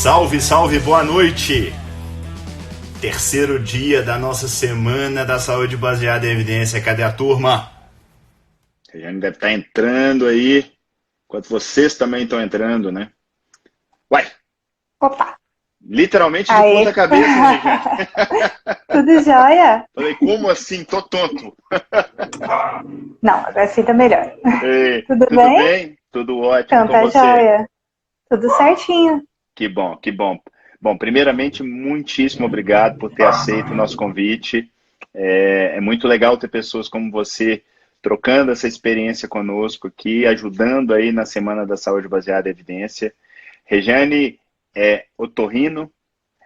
Salve, salve, boa noite! Terceiro dia da nossa Semana da Saúde Baseada em Evidência. Cadê a turma? A gente deve estar entrando aí, enquanto vocês também estão entrando, né? Uai! Opa! Literalmente de ponta cabeça, hein, gente? Tudo jóia? Falei, como assim? Tô tonto. Não, assim tá melhor. Ei, Tudo tudo bem? bem? Tudo ótimo Então com tá você? jóia. Tudo certinho. Que bom, que bom. Bom, primeiramente, muitíssimo obrigado por ter aceito o nosso convite. É muito legal ter pessoas como você trocando essa experiência conosco aqui, ajudando aí na Semana da Saúde Baseada em Evidência. Regiane é otorrino.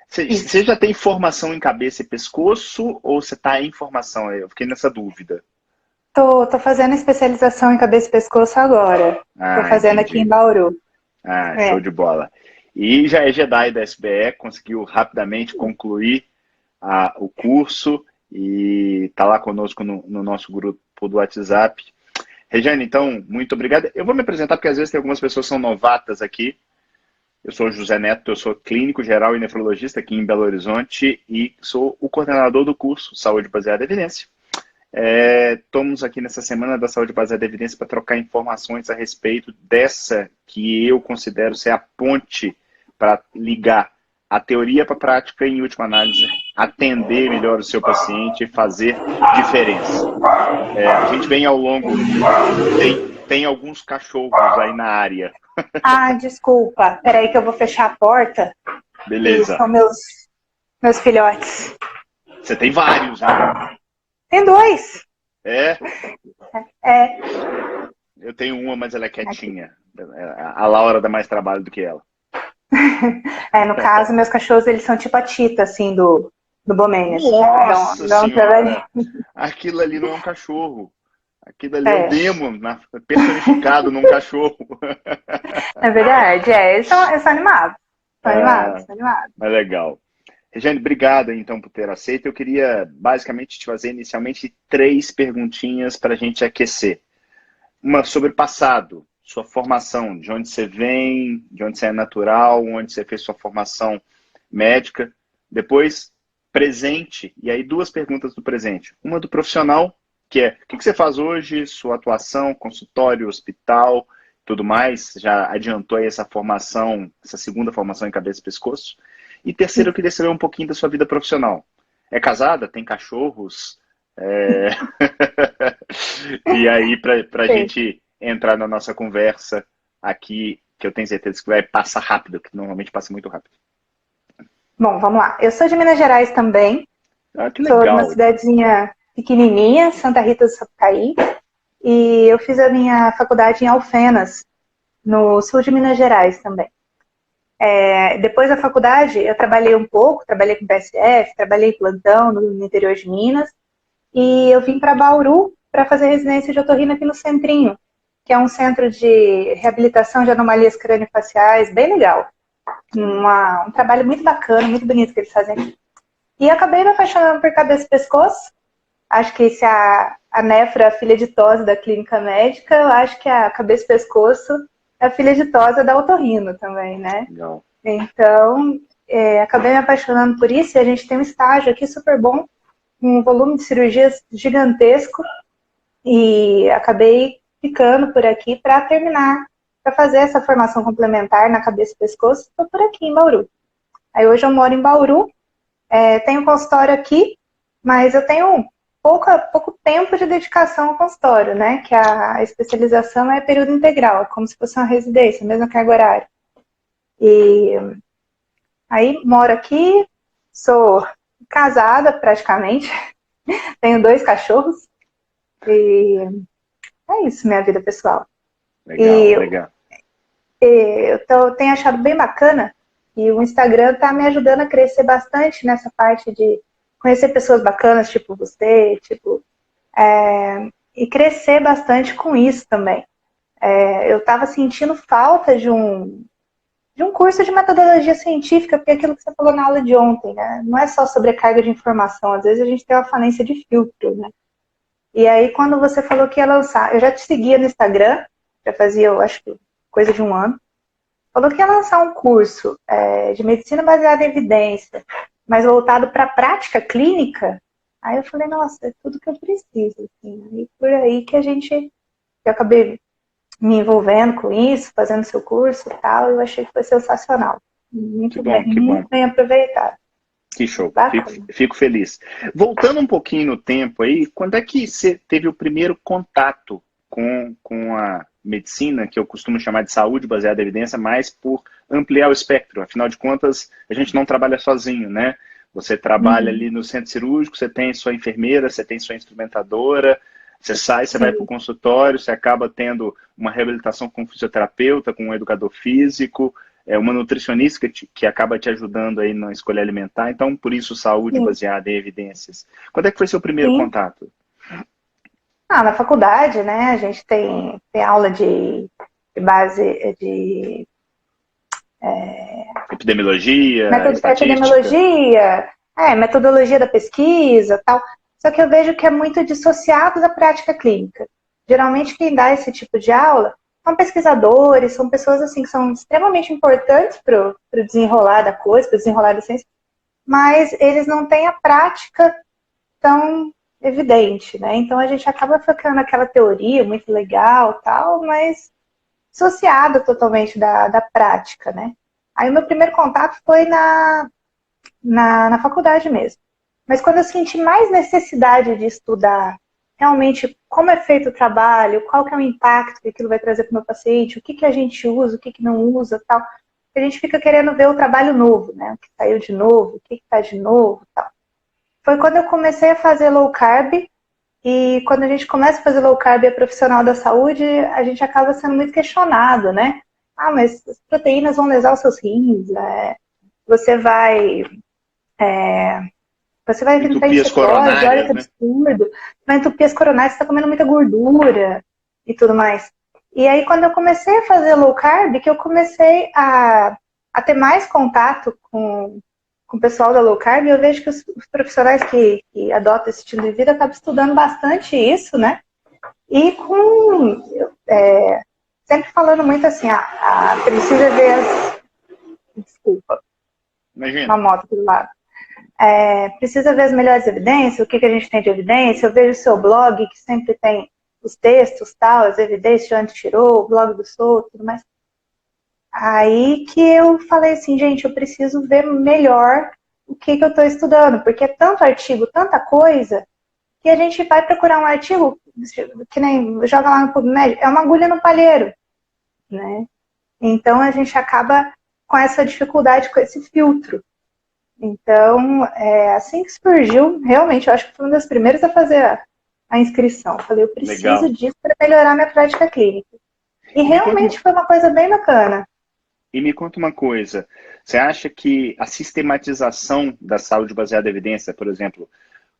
Você já tem formação em cabeça e pescoço ou você está em formação? Eu fiquei nessa dúvida. Tô fazendo especialização em cabeça e pescoço agora. Tô fazendo aqui em Entendi. Bauru. Show de bola. E já é Jedi da SBE, conseguiu rapidamente concluir o curso e está lá conosco no nosso grupo do WhatsApp. Regiane, então, muito obrigado. Eu vou me apresentar porque às vezes tem algumas pessoas que são novatas aqui. Eu sou José Neto, eu sou clínico geral e nefrologista aqui em Belo Horizonte e sou o coordenador do curso Saúde Baseada em Evidência. Estamos aqui nessa Semana da Saúde Baseada em Evidência para trocar informações a respeito dessa que eu considero ser a ponte para ligar a teoria para a prática e, em última análise, atender melhor o seu paciente e fazer diferença. A gente vem ao longo... Tem alguns cachorros aí na área. Ah, desculpa. Peraí que eu vou fechar a porta. Beleza. São meus filhotes. Você tem vários, né? Tem dois. É? É. Eu tenho uma, mas ela é quietinha. A Laura dá mais trabalho do que ela. No caso, meus cachorros, eles são tipo a Tita, assim, do Bomênias. Nossa Senhora! Aquilo ali não é um cachorro. Aquilo ali é o demo personificado num cachorro. É verdade, eles são animados. São animados. É legal. Regiane, obrigado então por ter aceito. Eu queria basicamente te fazer inicialmente 3 perguntinhas para a gente aquecer. Uma sobre passado, sua formação, de onde você vem, de onde você é natural, onde você fez sua formação médica. Depois, presente, e aí 2 perguntas do presente. Uma do profissional, que é o que você faz hoje, sua atuação, consultório, hospital, tudo mais. Já adiantou aí essa formação, essa segunda formação em cabeça e pescoço. E terceiro, eu queria saber um pouquinho da sua vida profissional. É casada? Tem cachorros? E aí, para a gente entrar na nossa conversa aqui, que eu tenho certeza que vai passar rápido, que normalmente passa muito rápido. Bom, vamos lá. Eu sou de Minas Gerais também. Que legal. Sou de uma cidadezinha pequenininha, Santa Rita do Sapucaí. E eu fiz a minha faculdade em Alfenas, no sul de Minas Gerais também. Depois da faculdade, eu trabalhei um pouco, trabalhei com PSF, trabalhei em plantão no interior de Minas, e eu vim para Bauru para fazer residência de otorrino aqui no Centrinho, que é um centro de reabilitação de anomalias craniofaciais, bem legal. Um trabalho muito bacana, muito bonito que eles fazem aqui. E acabei me apaixonando por cabeça e pescoço. Acho que se a nefra é a filha de tosse da clínica médica, eu acho que a cabeça e pescoço é a filha de tosse da otorrino também, né? Legal. Então, acabei me apaixonando por isso e a gente tem um estágio aqui super bom, um volume de cirurgias gigantesco e acabei ficando por aqui para terminar, para fazer essa formação complementar na cabeça e pescoço. Estou por aqui em Bauru. Aí hoje eu moro em Bauru, tenho consultório aqui, mas eu tenho pouco tempo de dedicação ao consultório, né? Que a especialização é período integral, como se fosse uma residência, mesma carga horária. E aí moro aqui, sou casada praticamente, tenho 2 cachorros e é isso, minha vida pessoal. Legal. Eu tenho achado bem bacana e o Instagram está me ajudando a crescer bastante nessa parte de conhecer pessoas bacanas, tipo você, e crescer bastante com isso também. Eu estava sentindo falta de um curso de metodologia científica, porque é aquilo que você falou na aula de ontem, né? Não é só sobrecarga de informação, às vezes a gente tem uma falência de filtro, né? E aí, quando você falou que ia lançar, eu já te seguia no Instagram, já fazia, eu acho que, coisa de 1 ano, falou que ia lançar um curso de medicina baseada em evidência, mas voltado para a prática clínica. Aí eu falei, nossa, é tudo que eu preciso. Assim. E por aí que eu acabei me envolvendo com isso, fazendo seu curso e tal, eu achei que foi sensacional. Que bom, que bom. Muito bem aproveitado. Que show, fico feliz. Voltando um pouquinho no tempo aí, quando é que você teve o primeiro contato com a medicina, que eu costumo chamar de saúde baseada em evidência, mais por ampliar o espectro? Afinal de contas, a gente não trabalha sozinho, né? Você trabalha ali no centro cirúrgico, você tem sua enfermeira, você tem sua instrumentadora, você sai, você vai para o consultório, você acaba tendo uma reabilitação com um fisioterapeuta, com um educador físico, uma nutricionista que acaba te ajudando aí na escolha alimentar. Então, por isso, saúde baseada em evidências. Quando é que foi seu primeiro contato? Na faculdade, né? A gente tem aula de base de epidemiologia, epidemiologia, metodologia da pesquisa, tal. Só que eu vejo que é muito dissociado da prática clínica. Geralmente quem dá esse tipo de aula são pesquisadores, são pessoas assim que são extremamente importantes para o desenrolar da coisa, para o desenrolar da ciência, mas eles não têm a prática tão evidente, né? Então a gente acaba ficando naquela teoria muito legal, tal, mas dissociada totalmente da prática, né? Aí o meu primeiro contato foi na faculdade mesmo. Mas quando eu senti mais necessidade de estudar realmente como é feito o trabalho, qual que é o impacto que aquilo vai trazer para o meu paciente, o que a gente usa, o que não usa, tal, a gente fica querendo ver o trabalho novo, né? O que saiu de novo, o que está de novo, tal. Foi quando eu comecei a fazer low carb, e quando a gente começa a fazer low carb e é profissional da saúde, a gente acaba sendo muito questionado, né? Mas as proteínas vão lesar os seus rins, você vai vir para encefalose, olha que absurdo, vai entupir as coronárias, você está comendo muita gordura e tudo mais. E aí, quando eu comecei a fazer low carb, que eu comecei a ter mais contato com o pessoal da low carb, eu vejo que os profissionais que adotam esse estilo de vida acabam estudando bastante isso, né? E sempre falando muito assim, precisa ver Desculpa. Imagina. Uma moto do lado. Precisa ver as melhores evidências, o que a gente tem de evidência. Eu vejo o seu blog, que sempre tem os textos, tal, as evidências que a gente tirou, o blog do Souto, tudo mais. Aí que eu falei assim, gente, eu preciso ver melhor o que eu estou estudando, porque é tanto artigo, tanta coisa, que a gente vai procurar um artigo, que nem joga lá no PubMed, é uma agulha no palheiro, né? Então a gente acaba com essa dificuldade, com esse filtro. Então, assim que surgiu, realmente, eu acho que foi uma das primeiras a fazer a inscrição. Eu falei, eu preciso disso para melhorar minha prática clínica. E realmente foi uma coisa bem bacana. E me conta uma coisa, você acha que a sistematização da saúde baseada em evidência, por exemplo,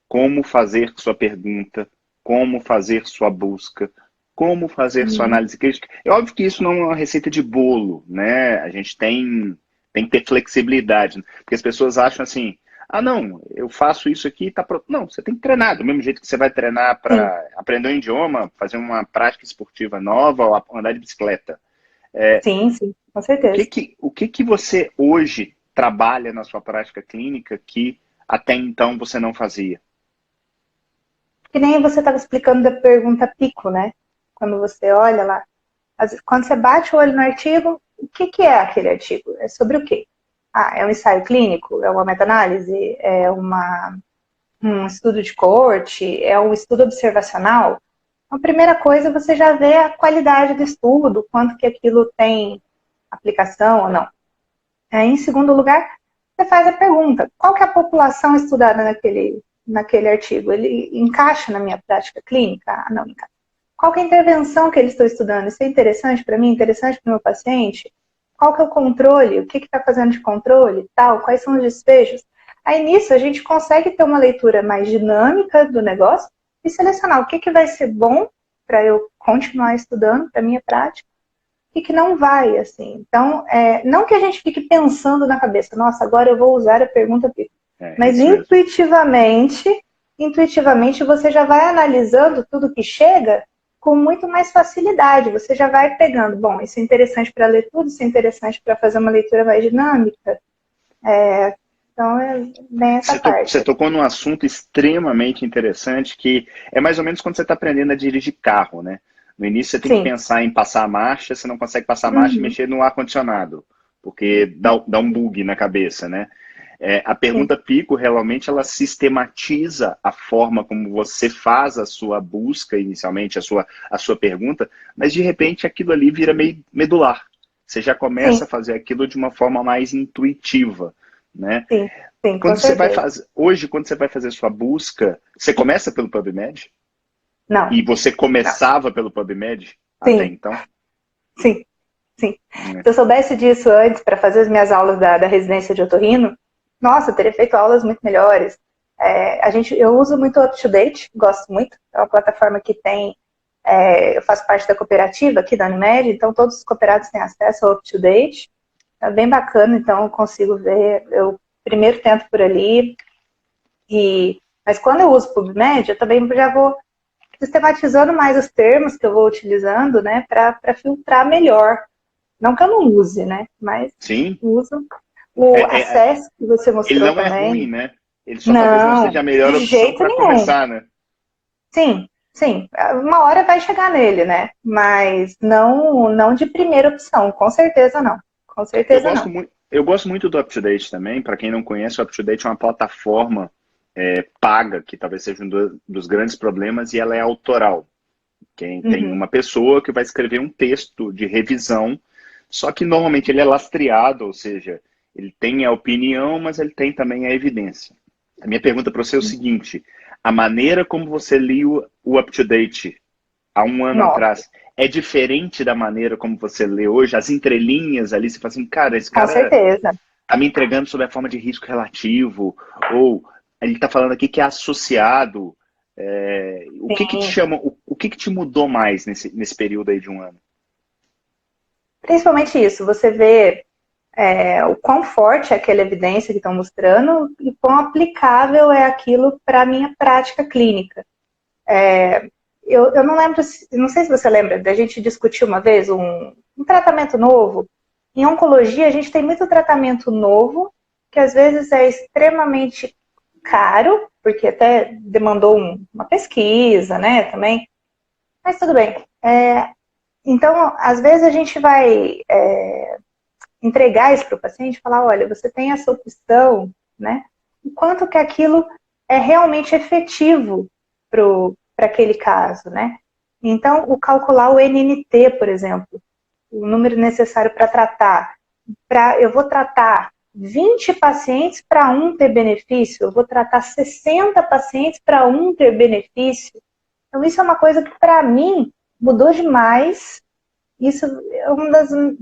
como fazer sua pergunta, como fazer sua busca, como fazer sua análise crítica, é óbvio que isso não é uma receita de bolo, né? A gente tem que ter flexibilidade, porque as pessoas acham assim, não, eu faço isso aqui e tá pronto. Não, você tem que treinar, do mesmo jeito que você vai treinar para aprender um idioma, fazer uma prática esportiva nova ou andar de bicicleta. Sim, com certeza. O que você hoje trabalha na sua prática clínica que até então você não fazia? Que nem você estava explicando da pergunta pico, né? Quando você olha lá, quando você bate o olho no artigo, o que é aquele artigo? É sobre o quê? É um ensaio clínico? É uma meta-análise? É um estudo de coorte? É um estudo observacional? A primeira coisa, você já vê a qualidade do estudo, quanto que aquilo tem aplicação ou não. Em segundo lugar, você faz a pergunta, qual que é a população estudada naquele artigo? Ele encaixa na minha prática clínica? Não encaixa. Qual que é a intervenção que eles estão estudando? Isso é interessante para mim? Interessante para o meu paciente? Qual que é o controle? O que está fazendo de controle? Tal? Quais são os desfechos? Aí nisso a gente consegue ter uma leitura mais dinâmica do negócio e selecionar o que vai ser bom para eu continuar estudando para minha prática e que não vai, assim. Então, não que a gente fique pensando na cabeça, nossa, agora eu vou usar a pergunta pico. Mas intuitivamente você já vai analisando tudo que chega com muito mais facilidade. Você já vai pegando, bom, isso é interessante para ler tudo, isso é interessante para fazer uma leitura mais dinâmica. Então, é bem essa parte. Você tocou num assunto extremamente interessante, que é mais ou menos quando você está aprendendo a dirigir carro, né? No início você tem que pensar em passar a marcha, você não consegue passar a marcha e mexer no ar-condicionado, porque dá um bug na cabeça, né? A pergunta Pico, realmente, ela sistematiza a forma como você faz a sua busca inicialmente, a sua pergunta, mas de repente aquilo ali vira meio medular. Você já começa a fazer aquilo de uma forma mais intuitiva, né? Sim, quando você vai fazer, hoje, quando você vai fazer sua busca, você começa pelo PubMed? Não. E você começava pelo PubMed até então? Sim. Se eu soubesse disso antes, para fazer as minhas aulas da residência de otorrino, nossa, eu teria feito aulas muito melhores. Eu uso muito o UpToDate, gosto muito. É uma plataforma que tem... eu faço parte da cooperativa aqui da Unimed, então todos os cooperados têm acesso ao UpToDate. É bem bacana, então eu consigo ver. Eu primeiro tento por ali. Mas quando eu uso o PubMed, eu também já vou sistematizando mais os termos que eu vou utilizando, né, para filtrar melhor. Não que eu não use, né, mas uso. O acesso que você mostrou também. Ele não também. É ruim, né? Ele só talvez não seja a melhor opção para começar, né? Sim. Uma hora vai chegar nele, né? Mas não de primeira opção, com certeza não. Com certeza não. Eu gosto muito do UpToDate também. Para quem não conhece, o UpToDate é uma plataforma paga, que talvez seja um dos grandes problemas, e ela é autoral. Tem uma pessoa que vai escrever um texto de revisão, só que normalmente ele é lastreado, ou seja, ele tem a opinião, mas ele tem também a evidência. A minha pergunta para você é o seguinte: a maneira como você lia o UpToDate há um ano atrás é diferente da maneira como você lê hoje? As entrelinhas ali, você fala assim, cara, esse cara com certeza. tá me entregando sobre a forma de risco relativo, ou ele está falando aqui que é associado. O que te chama, o que te mudou mais nesse período aí de um ano? Principalmente isso, você vê o quão forte é aquela evidência que estão mostrando e quão aplicável é aquilo para a minha prática clínica. Eu não lembro, não sei se você lembra, da gente discutir uma vez um tratamento novo. Em oncologia, a gente tem muito tratamento novo, que às vezes é extremamente caro, porque até demandou uma pesquisa, né, também. Mas tudo bem. Então, às vezes a gente vai entregar isso para o paciente e falar, olha, você tem essa opção, né? O quanto que aquilo é realmente efetivo para aquele caso, né? Então, o calcular o NNT, por exemplo, o número necessário para tratar. Eu vou tratar 20 pacientes para um ter benefício, eu vou tratar 60 pacientes para um ter benefício. Então, isso é uma coisa que, para mim, mudou demais. Isso é uma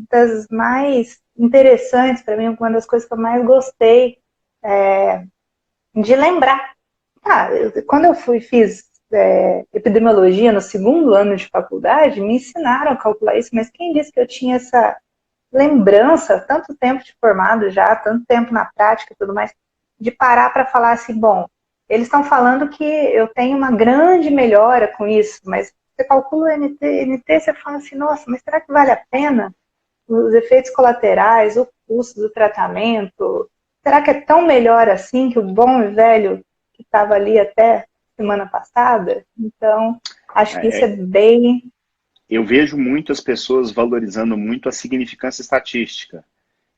das mais interessantes para mim, uma das coisas que eu mais gostei de lembrar. Quando eu fiz epidemiologia no segundo ano de faculdade, me ensinaram a calcular isso, mas quem disse que eu tinha essa lembrança, tanto tempo de formado já, tanto tempo na prática e tudo mais, de parar para falar assim, bom, eles estão falando que eu tenho uma grande melhora com isso, mas você calcula o NT, você fala assim, nossa, mas será que vale a pena? Os efeitos colaterais, o custo do tratamento, será que é tão melhor assim que o bom e velho que estava ali até semana passada? Então, acho que isso é bem... Eu vejo muitas pessoas valorizando muito a significância estatística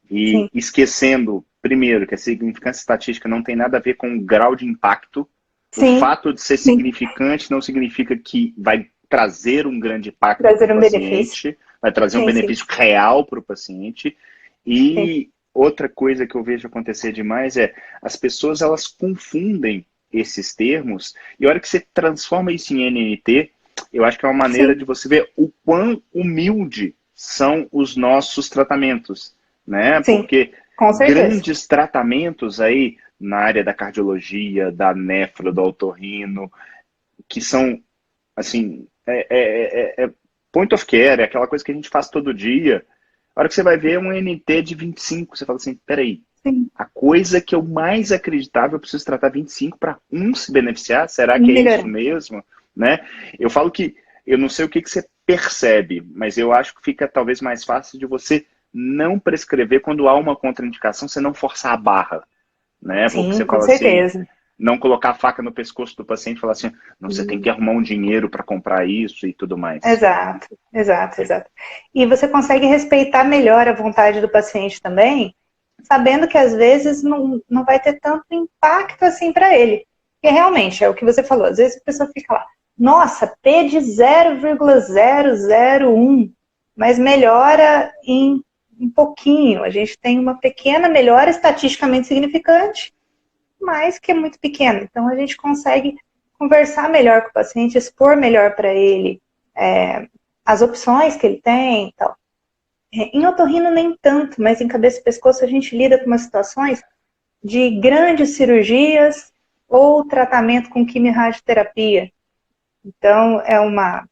e esquecendo, primeiro, que a significância estatística não tem nada a ver com o grau de impacto. O fato de ser significante não significa que vai trazer um grande impacto para o paciente, vai trazer um benefício real para o paciente. E outra coisa que eu vejo acontecer demais as pessoas elas confundem esses termos, e a hora que você transforma isso em NNT, eu acho que é uma maneira de você ver o quão humilde são os nossos tratamentos, né? Porque grandes tratamentos aí na área da cardiologia, da nefro, do otorrino, que são, assim, point of care, é aquela coisa que a gente faz todo dia. A hora que você vai ver um NT de 25, você fala assim, peraí, a coisa que eu mais acreditava, eu preciso tratar 25 para um se beneficiar? Será que é isso mesmo? Né? Eu falo que eu não sei o que você percebe, mas eu acho que fica talvez mais fácil de você não prescrever quando há uma contraindicação, você não forçar a barra, né? Porque Sim, você com fala assim, certeza. não colocar a faca no pescoço do paciente e falar assim, não, você tem que arrumar um dinheiro para comprar isso e tudo mais. Exato, exato, exato. E você consegue respeitar melhor a vontade do paciente também, sabendo que às vezes não vai ter tanto impacto assim para ele. Porque realmente, é o que você falou, às vezes a pessoa fica lá, nossa, P de 0,001, mas melhora em um pouquinho. A gente tem uma pequena melhora estatisticamente significante, mas que é muito pequena. Então a gente consegue conversar melhor com o paciente, expor melhor para ele as opções que ele tem e tal. Em otorrino nem tanto, mas em cabeça e pescoço a gente lida com umas situações de grandes cirurgias ou tratamento com quimio-radioterapia. Então, é uma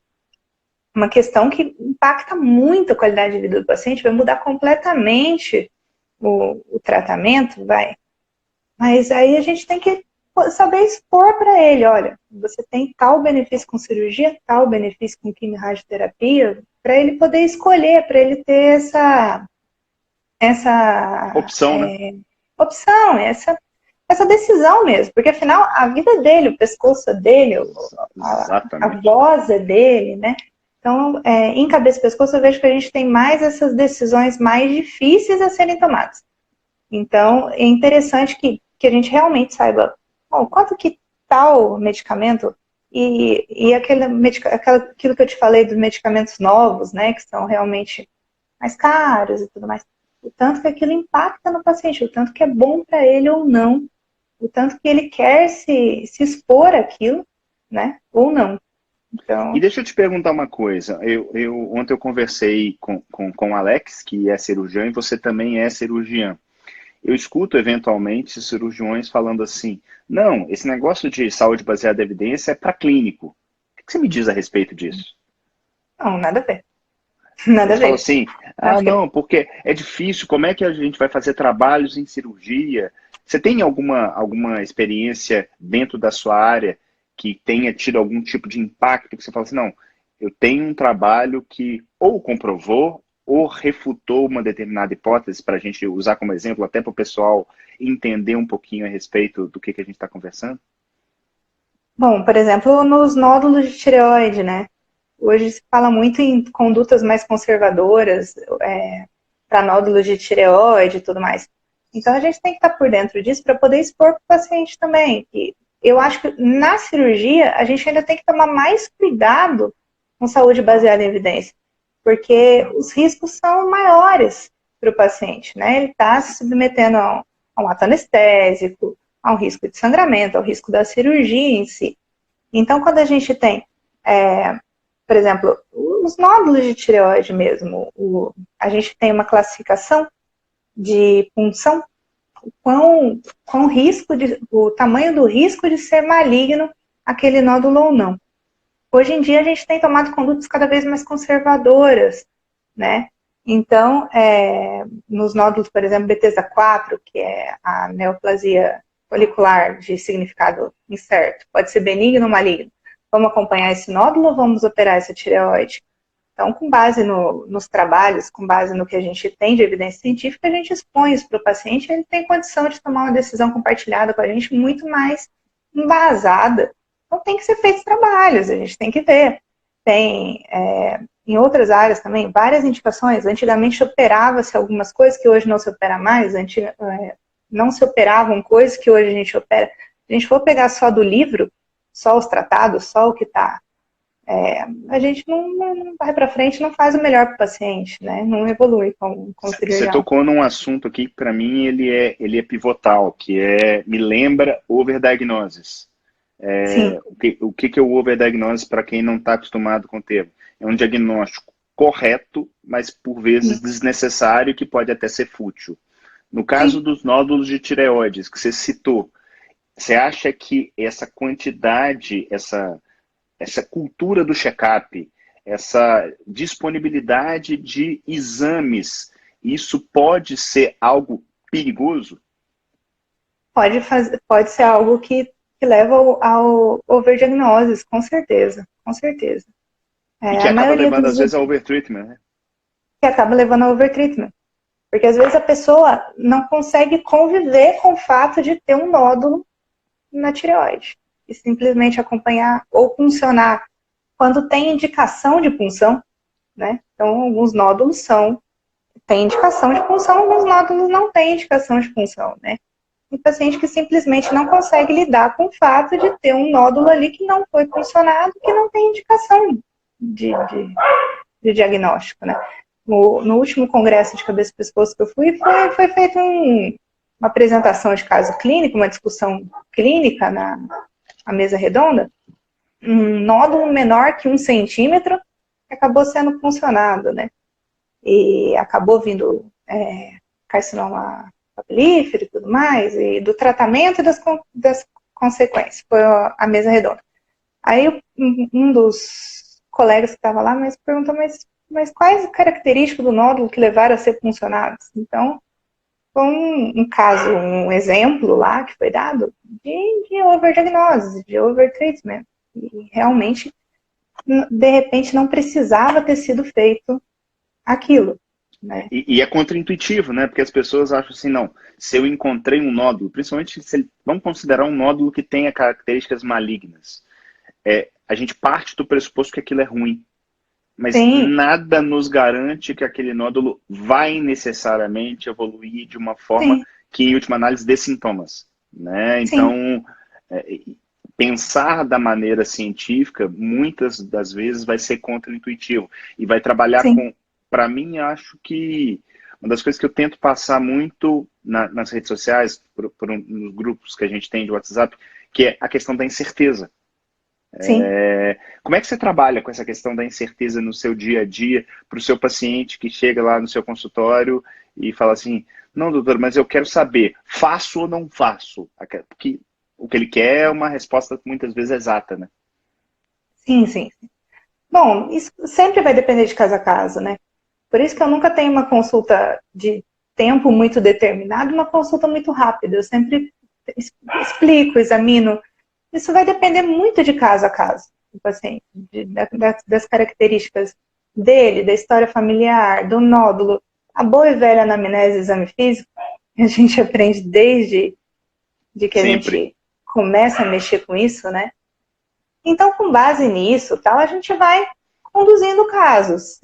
questão que impacta muito a qualidade de vida do paciente, vai mudar completamente o tratamento, vai. Mas aí a gente tem que saber expor para ele, olha, você tem tal benefício com cirurgia, tal benefício com quimio-radioterapia, para ele poder escolher, para ele ter essa Opção, né? opção, essa decisão mesmo, porque afinal a vida dele, o pescoço é dele, a Exatamente. voz é dele, né? Então, em cabeça e pescoço, eu vejo que a gente tem mais essas decisões mais difíceis a serem tomadas. Então, é interessante que a gente realmente saiba quanto que tal medicamento e aquilo que eu te falei dos medicamentos novos, né, que são realmente mais caros e tudo mais, o tanto que aquilo impacta no paciente, o tanto que é bom para ele ou não, o tanto que ele quer se expor àquilo, né, ou não. E Então, deixa eu te perguntar uma coisa. Ontem eu conversei com o Alex, que é cirurgião, e você também é cirurgiã. Eu escuto eventualmente cirurgiões falando assim: não, esse negócio de saúde baseada em evidência é para clínico. O que você me diz a respeito disso? não, nada a ver. Nada a Eles falam ver. assim: ah, Acho que não, porque é difícil, como é que a gente vai fazer trabalhos em cirurgia? Você tem alguma experiência dentro da sua área que tenha tido algum tipo de impacto que você fala assim: não, eu tenho um trabalho que ou comprovou ou refutou uma determinada hipótese, para a gente usar como exemplo, até para o pessoal entender um pouquinho a respeito do que a gente está conversando? bom, por exemplo, nos nódulos de tireoide, né? Hoje se fala muito em condutas mais conservadoras para nódulos de tireoide e tudo mais. Então a gente tem que estar por dentro disso para poder expor para o paciente também. E eu acho que na cirurgia a gente ainda tem que tomar mais cuidado com saúde baseada em evidência, porque os riscos são maiores para o paciente, né? Ele está se submetendo a um ato anestésico, a um risco de sangramento, ao risco da cirurgia em si. Então, quando a gente tem, por exemplo, os nódulos de tireoide mesmo, a gente tem uma classificação de punção, quão o tamanho do risco de ser maligno aquele nódulo ou não. Hoje em dia a gente tem tomado condutas cada vez mais conservadoras, né? Então, nos nódulos, por exemplo, Bethesda 4, que é a neoplasia folicular de significado incerto, pode ser benigno ou maligno. Vamos acompanhar esse nódulo ou vamos operar essa tireoide? Então, com base nos trabalhos, com base no que a gente tem de evidência científica, a gente expõe isso para o paciente e ele tem condição de tomar uma decisão compartilhada com a gente muito mais embasada. Então, tem que ser feitos trabalhos, a gente tem que ver. Tem, em outras áreas também, várias indicações. Antigamente operava-se algumas coisas que hoje não se opera mais, não se operavam coisas que hoje a gente opera. Se a gente for pegar só do livro, só os tratados, só o que está, a gente não vai para frente, não faz o melhor para o paciente, né? Não evolui com o Você cirurgião. tocou num assunto aqui que para mim ele é pivotal, que me lembra overdiagnosis. Sim, O que é o overdiagnosis para quem não está acostumado com o termo? É um diagnóstico correto, mas por vezes desnecessário, que pode até ser fútil. No caso sim. dos nódulos de tireoides que você citou, você acha que essa quantidade, essa cultura do check-up, essa disponibilidade de exames, isso pode ser algo perigoso? Pode ser algo que leva ao overdiagnose, com certeza, com certeza. E que A acaba maioria levando, dos às vezes, a overtreatment, né? que acaba levando a overtreatment. Porque às vezes a pessoa não consegue conviver com o fato de ter um nódulo na tireoide. E simplesmente acompanhar ou puncionar quando tem indicação de punção, né? Então, alguns nódulos têm indicação de punção, alguns nódulos não têm indicação de punção, né? Tem paciente que simplesmente não consegue lidar com o fato de ter um nódulo ali que não foi puncionado, que não tem indicação de diagnóstico, né? No último congresso de cabeça e pescoço que eu fui, foi feita uma apresentação de caso clínico, uma discussão clínica na mesa redonda, um nódulo menor que 1 centímetro acabou sendo puncionado, né? E acabou vindo carcinoma papilífero e tudo mais, e do tratamento e das consequências. Foi a mesa redonda. Aí um dos colegas que estava lá perguntou, mas quais as características do nódulo que levaram a ser puncionados? Então, foi um caso, um exemplo lá que foi dado de overdiagnose, de overtreatment. E realmente, de repente, não precisava ter sido feito aquilo. Né? E é contraintuitivo, né? Porque as pessoas acham assim, não, se eu encontrei um nódulo, principalmente vamos considerar um nódulo que tenha características malignas. A gente parte do pressuposto que aquilo é ruim. Mas Sim. nada nos garante que aquele nódulo vai necessariamente evoluir de uma forma que, em última análise, dê sintomas. Né? Então, pensar da maneira científica, muitas das vezes, vai ser contraintuitivo. E vai trabalhar com... Para mim, acho que uma das coisas que eu tento passar muito nas redes sociais, nos grupos que a gente tem de WhatsApp, que é a questão da incerteza. Como é que você trabalha com essa questão da incerteza no seu dia a dia para o seu paciente que chega lá no seu consultório e fala assim, não, doutor, mas eu quero saber, faço ou não faço? Porque o que ele quer é uma resposta muitas vezes exata, né? Sim. Bom, isso sempre vai depender de caso a caso, né? Por isso que eu nunca tenho uma consulta de tempo muito determinado, uma consulta muito rápida. Eu sempre explico, examino. Isso vai depender muito de caso a caso do paciente, das características dele, da história familiar, do nódulo. A boa e velha anamnese e exame físico, a gente aprende desde que a gente começa a mexer com isso, né? Então, com base nisso, tal, a gente vai conduzindo casos.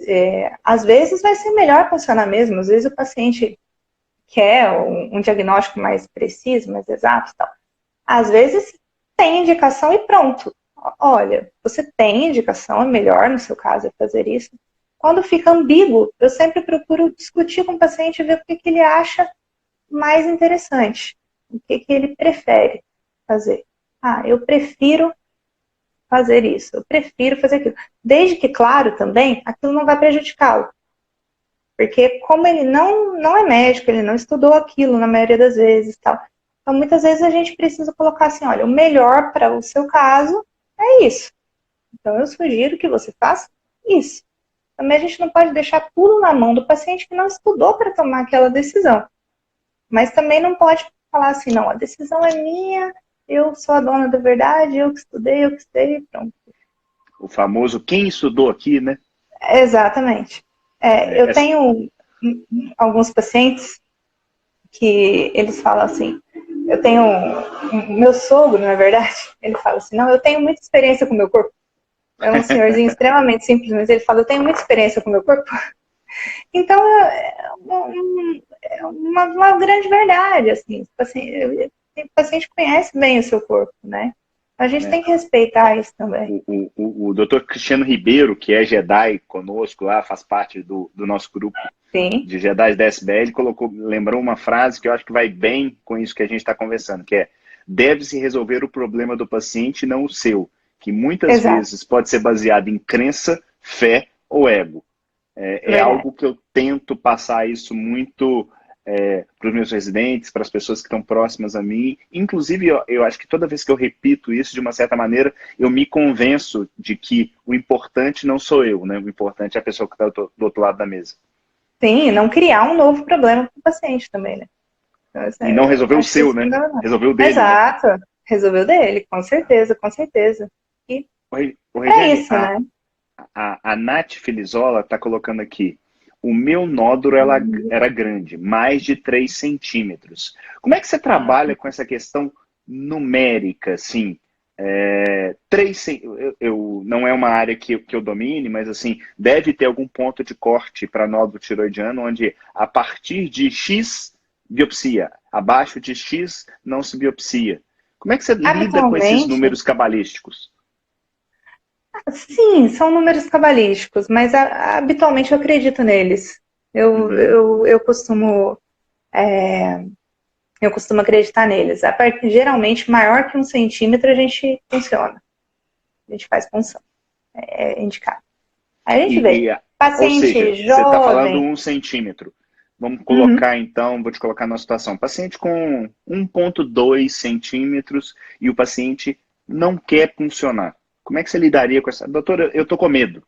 Às vezes vai ser melhor funcionar mesmo, às vezes o paciente quer um diagnóstico mais preciso, mais exato, tal. Às vezes tem indicação e pronto. Olha, você tem indicação, é melhor no seu caso fazer isso. Quando fica ambíguo, eu sempre procuro discutir com o paciente e ver o que ele acha mais interessante, o que ele prefere fazer. Eu prefiro fazer isso, eu prefiro fazer aquilo. Desde que, claro, também, aquilo não vai prejudicá-lo. Porque como ele não é médico, ele não estudou aquilo na maioria das vezes, tal. Então, muitas vezes a gente precisa colocar assim, olha, o melhor para o seu caso é isso. Então, eu sugiro que você faça isso. Também a gente não pode deixar tudo na mão do paciente que não estudou para tomar aquela decisão. Mas também não pode falar assim, não, a decisão é minha, eu sou a dona da verdade, eu que estudei, pronto. O famoso quem estudou aqui, né? Exatamente. Eu tenho alguns pacientes que eles falam assim, eu tenho meu sogro, na verdade, ele fala assim, não, eu tenho muita experiência com o meu corpo. É um senhorzinho extremamente simples, mas ele fala, eu tenho muita experiência com o meu corpo. Então, é uma grande verdade, assim, o paciente conhece bem o seu corpo, né? A gente tem que respeitar isso também. O Dr. Cristiano Ribeiro, que é Jedi conosco lá, faz parte do nosso grupo de Jedi da SBL, lembrou uma frase que eu acho que vai bem com isso que a gente está conversando, que é, deve-se resolver o problema do paciente, não o seu, que muitas vezes pode ser baseado em crença, fé ou ego. É algo que eu tento passar isso muito para os meus residentes, para as pessoas que estão próximas a mim. Inclusive, eu acho que toda vez que eu repito isso, de uma certa maneira, eu me convenço de que o importante não sou eu, né? O importante é a pessoa que está do outro lado da mesa. Sim, não criar um novo problema para o paciente também, né? Então, e não resolver o seu, né? Resolver o dele. Exato, né? Resolveu dele, com certeza, com certeza. E Regiane, isso, né? A Nath Filizola está colocando aqui. O meu nódulo era grande, mais de 3 centímetros. Como é que você trabalha com essa questão numérica, assim? Não é uma área que eu domine, mas assim, deve ter algum ponto de corte para nódulo tiroidiano, onde a partir de X, biopsia. Abaixo de X, não se biopsia. Como é que você lida com esses Habitualmente, números cabalísticos? sim, são números cabalísticos, mas habitualmente eu acredito neles. Eu, Uhum. eu, eu costumo, é, eu costumo acreditar neles. Geralmente, maior que 1 centímetro, a gente funciona. A gente faz função. É indicado. Aí a gente vê. Ou seja, Paciente você está falando jovem. 1 centímetro. Vamos Uhum, colocar então, vou te colocar numa situação. Paciente com 1,2 centímetros e o paciente não quer funcionar. Como é que você lidaria com essa? Doutora, eu estou com medo.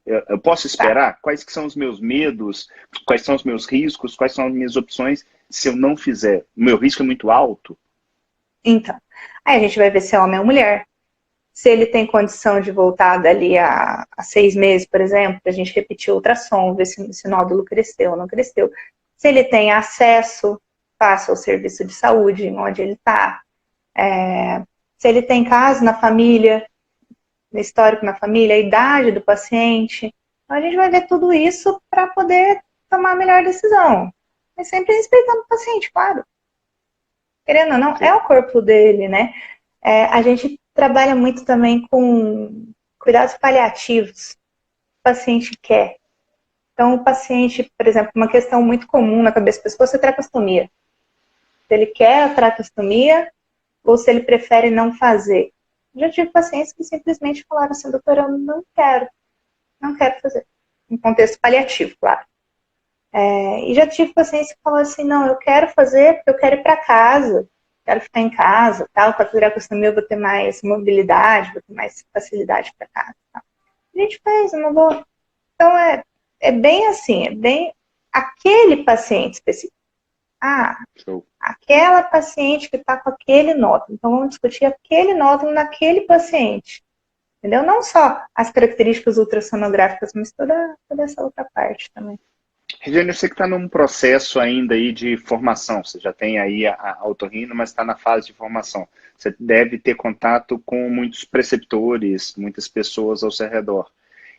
Eu posso tá. esperar? Quais que são os meus medos? Quais são os meus riscos? Quais são as minhas opções se eu não fizer? O meu risco é muito alto? Então, aí a gente vai ver se é homem ou mulher. Se ele tem condição de voltar dali a 6 meses, por exemplo, para a gente repetir o ultrassom, ver se esse nódulo cresceu ou não cresceu. Se ele tem acesso fácil ao serviço de saúde, onde ele está. Se ele tem caso na família, histórico na família, a idade do paciente. Então a gente vai ver tudo isso para poder tomar a melhor decisão. Mas sempre respeitando o paciente, claro. Querendo ou não, é o corpo dele, né? A gente trabalha muito também com cuidados paliativos. O paciente quer. Então, o paciente, por exemplo, uma questão muito comum na cabeça do pescoço é tracostomia. Se ele quer a tracostomia ou se ele prefere não fazer. Já tive pacientes que simplesmente falaram assim, doutora, eu não quero fazer. Em contexto paliativo, claro. E já tive pacientes que falaram assim, não, eu quero fazer porque eu quero ir para casa, quero ficar em casa, tal, com a tracostomia eu vou ter mais mobilidade, vou ter mais facilidade para casa. Tal. A gente fez uma boa. Então, é bem assim, é bem aquele paciente específico. Show. Aquela paciente que está com aquele nódulo. Então, vamos discutir aquele nódulo naquele paciente. Entendeu? Não só as características ultrassonográficas, mas toda essa outra parte também. Regiane, eu sei que está num processo ainda aí de formação. Você já tem aí a otorrino, mas está na fase de formação. Você deve ter contato com muitos preceptores, muitas pessoas ao seu redor.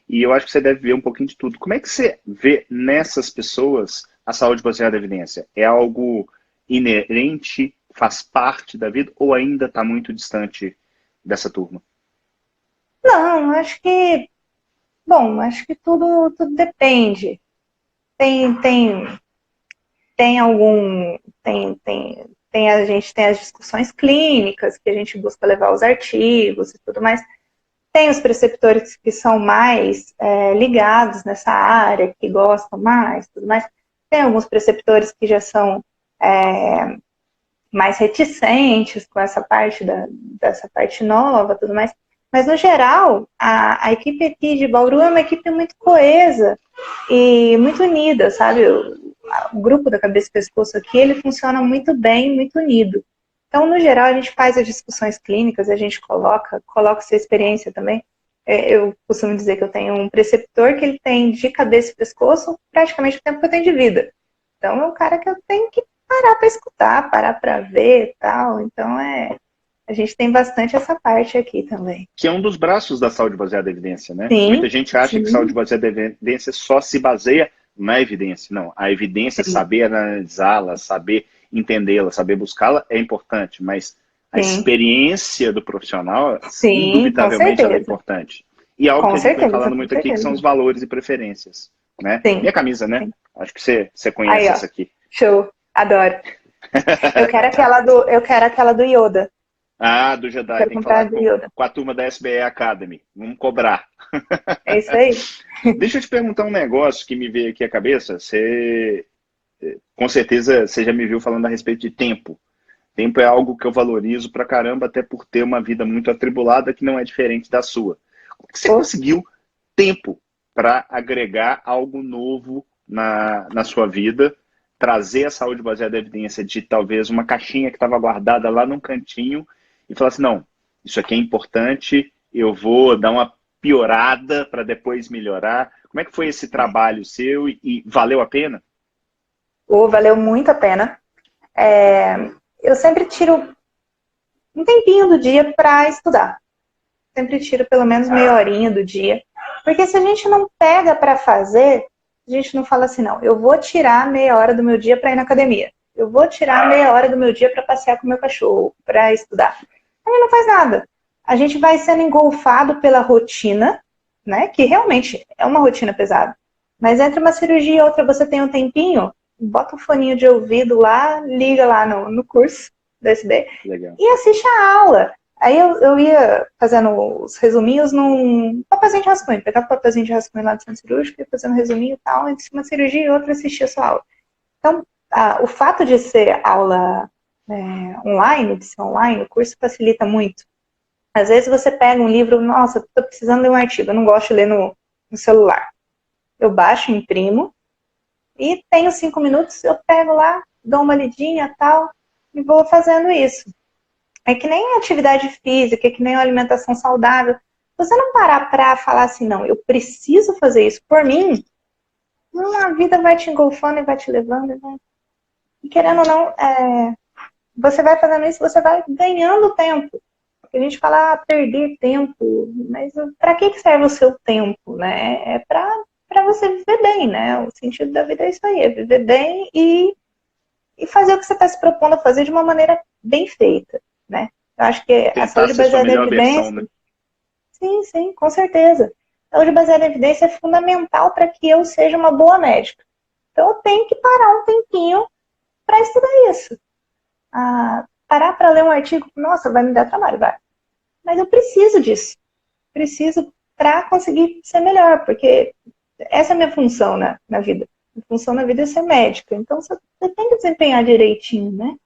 E eu acho que você deve ver um pouquinho de tudo. Como é que você vê nessas pessoas a saúde baseada em evidência? É algo inerente, faz parte da vida, ou ainda está muito distante dessa turma? Não, acho que tudo depende. Tem algum. A gente tem as discussões clínicas, que a gente busca levar os artigos e tudo mais. Tem os preceptores que são mais ligados nessa área, que gostam mais, tudo mais. Tem alguns preceptores que já são mais reticentes com essa parte dessa parte nova, tudo mais. Mas, no geral, a equipe aqui de Bauru é uma equipe muito coesa e muito unida, sabe? O grupo da cabeça e pescoço aqui, ele funciona muito bem, muito unido. Então, no geral, a gente faz as discussões clínicas, a gente coloca sua experiência também. Eu costumo dizer que eu tenho um preceptor que ele tem de cabeça e pescoço praticamente o tempo que eu tenho de vida. Então, é um cara que eu tenho que parar para escutar, parar para ver e tal. Então, a gente tem bastante essa parte aqui também. Que é um dos braços da saúde baseada em evidência, né? Muita Sim, gente acha sim, que saúde baseada em evidência só se baseia na evidência. Não, a evidência, sim, saber analisá-la, saber entendê-la, saber buscá-la é importante, mas a sim. experiência do profissional, Sim, com indubitavelmente, ela é certeza. importante. E algo que Com a gente vem certeza, falando com muito aqui, que são certeza. os valores e preferências, né? Sim, Minha camisa, né? sim. Acho que você Aí, conhece ó. essa aqui. Show. Adoro. Eu quero aquela do Yoda. Ah, do Jedi, Quero tem que comprar a falar do Yoda. com a turma da SBE Academy. Vamos cobrar. É isso aí. Deixa eu te perguntar um negócio que me veio aqui à cabeça. Com certeza, você já me viu falando a respeito de tempo. Tempo é algo que eu valorizo pra caramba, até por ter uma vida muito atribulada que não é diferente da sua. Como que você Pô, conseguiu tempo para agregar algo novo na sua vida, trazer a saúde baseada em evidência de talvez uma caixinha que estava guardada lá num cantinho e falar assim, não, isso aqui é importante, eu vou dar uma piorada para depois melhorar. Como é que foi esse trabalho seu e valeu a pena? Valeu muito a pena. Eu sempre tiro um tempinho do dia para estudar. Sempre tiro pelo menos meia horinha do dia. Porque se a gente não pega para fazer, a gente não fala assim, não, eu vou tirar meia hora do meu dia para ir na academia. Eu vou tirar meia hora do meu dia para passear com o meu cachorro, para estudar. A gente não faz nada. A gente vai sendo engolfado pela rotina, né? Que realmente é uma rotina pesada. Mas entre uma cirurgia e outra, você tem um tempinho, bota um foninho de ouvido lá, liga lá no curso da SB e assiste a aula. Aí eu ia fazendo os resuminhos num papelzinho de rascunho. Pegava o papelzinho de rascunho lá do centro cirúrgico, ia fazendo resuminho e tal, entre uma cirurgia e outra assistia a sua aula. Então, o fato de ser aula online, de ser online, o curso facilita muito. Às vezes você pega um livro, nossa, estou precisando ler um artigo, eu não gosto de ler no celular. Eu baixo, imprimo, e tenho 5 minutos, eu pego lá, dou uma lidinha e tal, e vou fazendo isso. É que nem atividade física, é que nem alimentação saudável. Você não parar para falar assim, não, eu preciso fazer isso por mim, a vida vai te engolfando e vai te levando. E querendo ou não, você vai fazendo isso, você vai ganhando tempo. A gente fala perder tempo, mas para que serve o seu tempo, né? É para você viver bem, né? O sentido da vida é isso aí, é viver bem e fazer o que você está se propondo a fazer de uma maneira bem feita, né? Eu acho que a saúde baseada em evidência... Versão, né? Sim, com certeza. A saúde baseada em evidência é fundamental para que eu seja uma boa médica. Então eu tenho que parar um tempinho para estudar isso. Parar para ler um artigo, nossa, vai me dar trabalho, vai. Mas eu preciso disso. Preciso para conseguir ser melhor, porque essa é a minha função na vida. A função na vida é ser médica. Então você tem que desempenhar direitinho, né?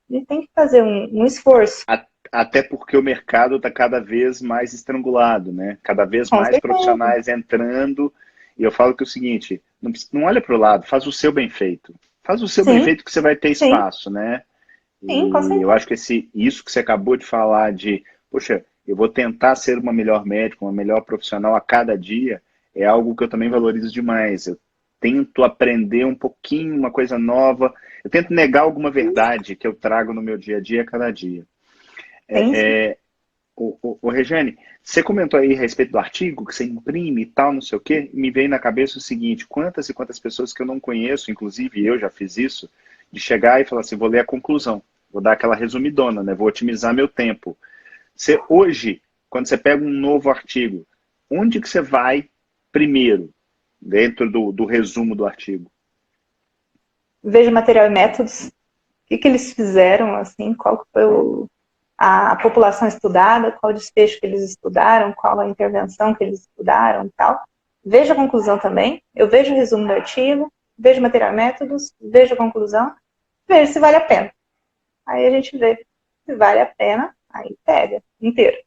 Ele tem que fazer um esforço. Até porque o mercado está cada vez mais estrangulado, né? Cada vez Com mais certeza. Profissionais entrando. E eu falo que é o seguinte, não olha para o lado, faz o seu bem feito. Faz o seu bem feito que você vai ter espaço, né? Sim, com certeza. E eu acho que isso que você acabou de falar de, poxa, eu vou tentar ser uma melhor médica, uma melhor profissional a cada dia, é algo que eu também valorizo demais. Eu tento aprender um pouquinho, uma coisa nova. Eu tento negar alguma verdade que eu trago no meu dia a dia a cada dia. Regiane, você comentou aí a respeito do artigo que você imprime e tal, não sei o quê, me veio na cabeça o seguinte, quantas e quantas pessoas que eu não conheço, inclusive eu já fiz isso, de chegar e falar assim, vou ler a conclusão, vou dar aquela resumidona, né? Vou otimizar meu tempo. Hoje, quando você pega um novo artigo, onde que você vai primeiro, dentro do resumo do artigo? Vejo material e métodos, o que eles fizeram, assim, qual foi a população estudada, qual o desfecho que eles estudaram, qual a intervenção que eles estudaram e tal. Vejo a conclusão também, eu vejo o resumo do artigo, vejo material e métodos, vejo a conclusão, vejo se vale a pena. Aí a gente vê se vale a pena, aí pega inteiro.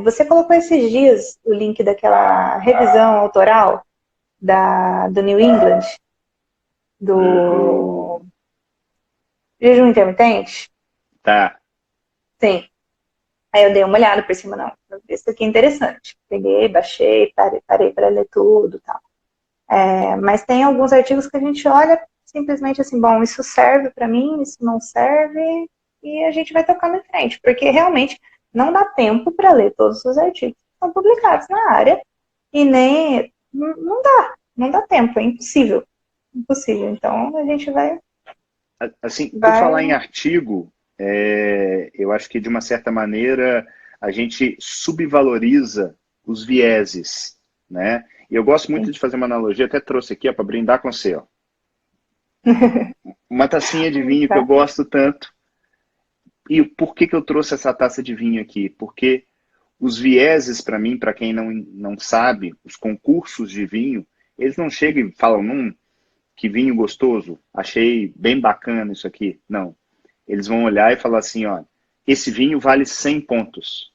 Você colocou esses dias o link daquela revisão autoral do New England, do jejum intermitente? Tá. Sim. Aí eu dei uma olhada por cima, não. Isso aqui é interessante. Peguei, baixei, parei para ler tudo e tal. Mas tem alguns artigos que a gente olha simplesmente assim, bom, isso serve para mim, isso não serve, e a gente vai tocando em frente, porque realmente não dá tempo para ler todos os artigos que são publicados na área, e nem, não dá tempo, é impossível. Impossível. Então a gente vai... Assim, por falar em artigo, eu acho que de uma certa maneira a gente subvaloriza os vieses, né? E eu gosto muito de fazer uma analogia, até trouxe aqui para brindar com você, ó. Uma tacinha de vinho que eu gosto tanto. E por que eu trouxe essa taça de vinho aqui? Porque os vieses, para mim, para quem não sabe, os concursos de vinho, eles não chegam e falam, que vinho gostoso, achei bem bacana isso aqui. Não. Eles vão olhar e falar assim, ó, esse vinho vale 100 pontos.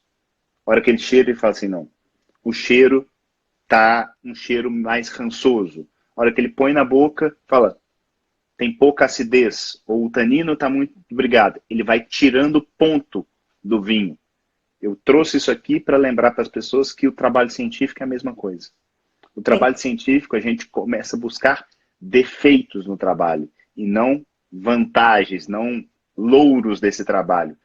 A hora que ele cheira, ele fala assim, não, o cheiro tá um cheiro mais rançoso. A hora que ele põe na boca, fala, tem pouca acidez, ou o tanino está muito obrigado. Ele vai tirando ponto do vinho. Eu trouxe isso aqui para lembrar para as pessoas que o trabalho científico é a mesma coisa. O trabalho científico, a gente começa a buscar defeitos no trabalho e não vantagens, não louros desse trabalho.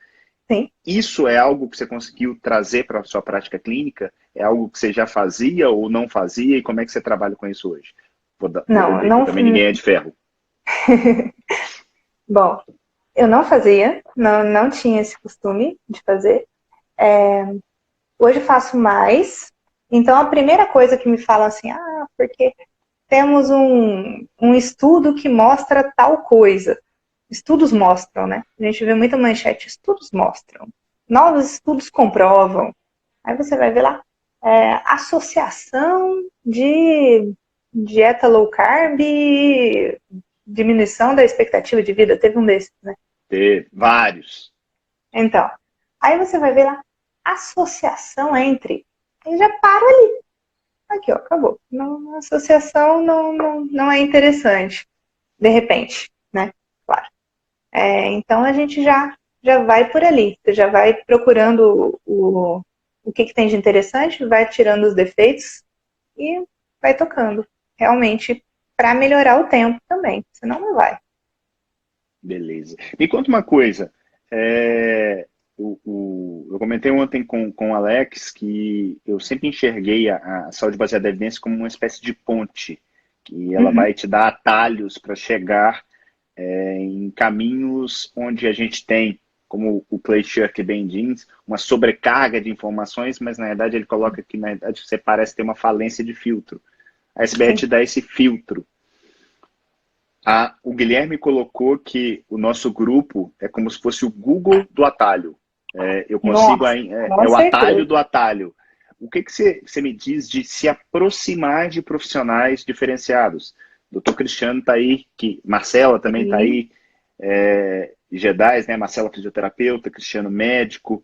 Sim. Isso é algo que você conseguiu trazer para a sua prática clínica? É algo que você já fazia ou não fazia? E como é que você trabalha com isso hoje? Vou Não, beber, não. também ninguém é de ferro. Bom, eu não fazia, não tinha esse costume de fazer. Hoje faço mais. Então, a primeira coisa que me falam assim, porque temos um estudo que mostra tal coisa. Estudos mostram, né? A gente vê muita manchete, estudos mostram. Novos estudos comprovam. Aí você vai ver lá, associação de dieta low carb e diminuição da expectativa de vida. Teve um desses, né? Teve vários. Então, aí você vai ver lá, associação entre. E já para ali. Aqui, ó, acabou. Não, a associação não é interessante. De repente, né? Claro. Então a gente já vai por ali. Você já vai procurando o que tem de interessante, vai tirando os defeitos e vai tocando. Realmente, para melhorar o tempo também. Senão não vai. Beleza. Me conta uma coisa. Eu comentei ontem com o Alex que eu sempre enxerguei a saúde baseada em evidência como uma espécie de ponte, que ela vai te dar atalhos para chegar em caminhos onde a gente tem, como o Clay Shirk bem diz, uma sobrecarga de informações, mas na verdade ele coloca que na verdade você parece ter uma falência de filtro. A SBE te dá esse filtro. O Guilherme colocou que o nosso grupo é como se fosse o Google do atalho. Eu consigo é o atalho do atalho. O que você me diz de se aproximar de profissionais diferenciados? Doutor Cristiano está aí, Marcela também está aí, Jedais, né? Marcela fisioterapeuta, Cristiano médico.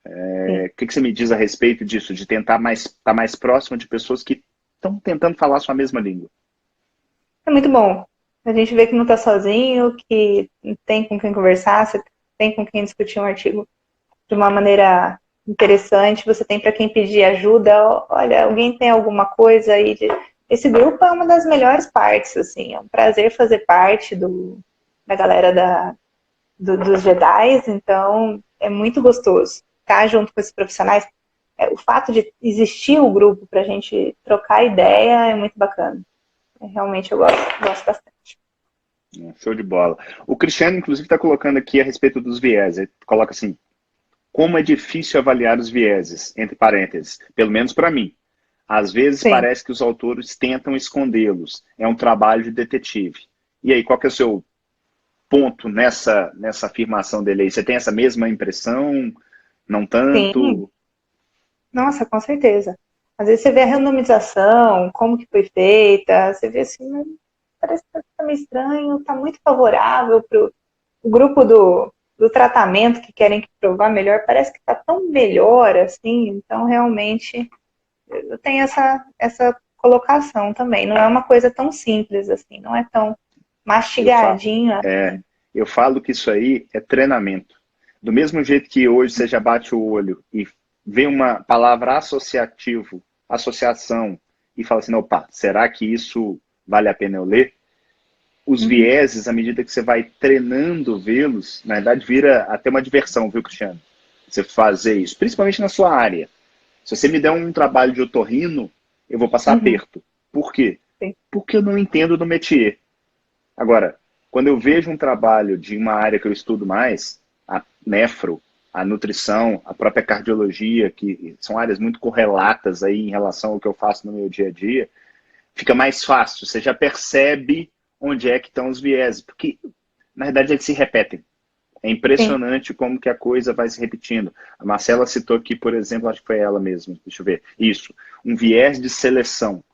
O que você me diz a respeito disso, de tentar estar mais próximo de pessoas que estão tentando falar a sua mesma língua? É muito bom. A gente vê que não está sozinho, que tem com quem conversar, você tem com quem discutir um artigo de uma maneira interessante, você tem para quem pedir ajuda. Olha, alguém tem alguma coisa aí? Esse grupo é uma das melhores partes, assim. É um prazer fazer parte da galera dos Jedis, então é muito gostoso estar junto com esses profissionais. O fato de existir o grupo para a gente trocar ideia é muito bacana. Realmente eu gosto bastante. Show de bola. O Cristiano, inclusive, está colocando aqui a respeito dos vieses. Ele coloca assim, como é difícil avaliar os vieses, entre parênteses, pelo menos para mim. Às vezes parece que os autores tentam escondê-los. É um trabalho de detetive. E aí, qual que é o seu ponto nessa afirmação dele aí? Você tem essa mesma impressão? Não tanto? Sim. Nossa, com certeza. Às vezes você vê a randomização, como que foi feita, você vê assim, parece que tá meio estranho, tá muito favorável pro grupo do tratamento que querem provar melhor, parece que tá tão melhor, assim, então realmente eu tenho essa colocação também. Não é uma coisa tão simples assim, não é tão mastigadinho. Eu falo que isso aí é treinamento. Do mesmo jeito que hoje você já bate o olho e vê uma palavra associação, e fala assim, opa, será que isso vale a pena eu ler? Os vieses, à medida que você vai treinando vê-los, na verdade vira até uma diversão, viu, Cristiano? Você fazer isso, principalmente na sua área. Se você me der um trabalho de otorrino, eu vou passar aperto. Por quê? Sim. Porque eu não entendo do métier. Agora, quando eu vejo um trabalho de uma área que eu estudo mais, a nefro, a nutrição, a própria cardiologia, que são áreas muito correlatas aí em relação ao que eu faço no meu dia a dia, fica mais fácil. Você já percebe onde é que estão os vieses, porque, na verdade, eles se repetem. É impressionante como que a coisa vai se repetindo. A Marcela citou aqui, por exemplo, acho que foi ela mesma, deixa eu ver, isso, um viés de seleção.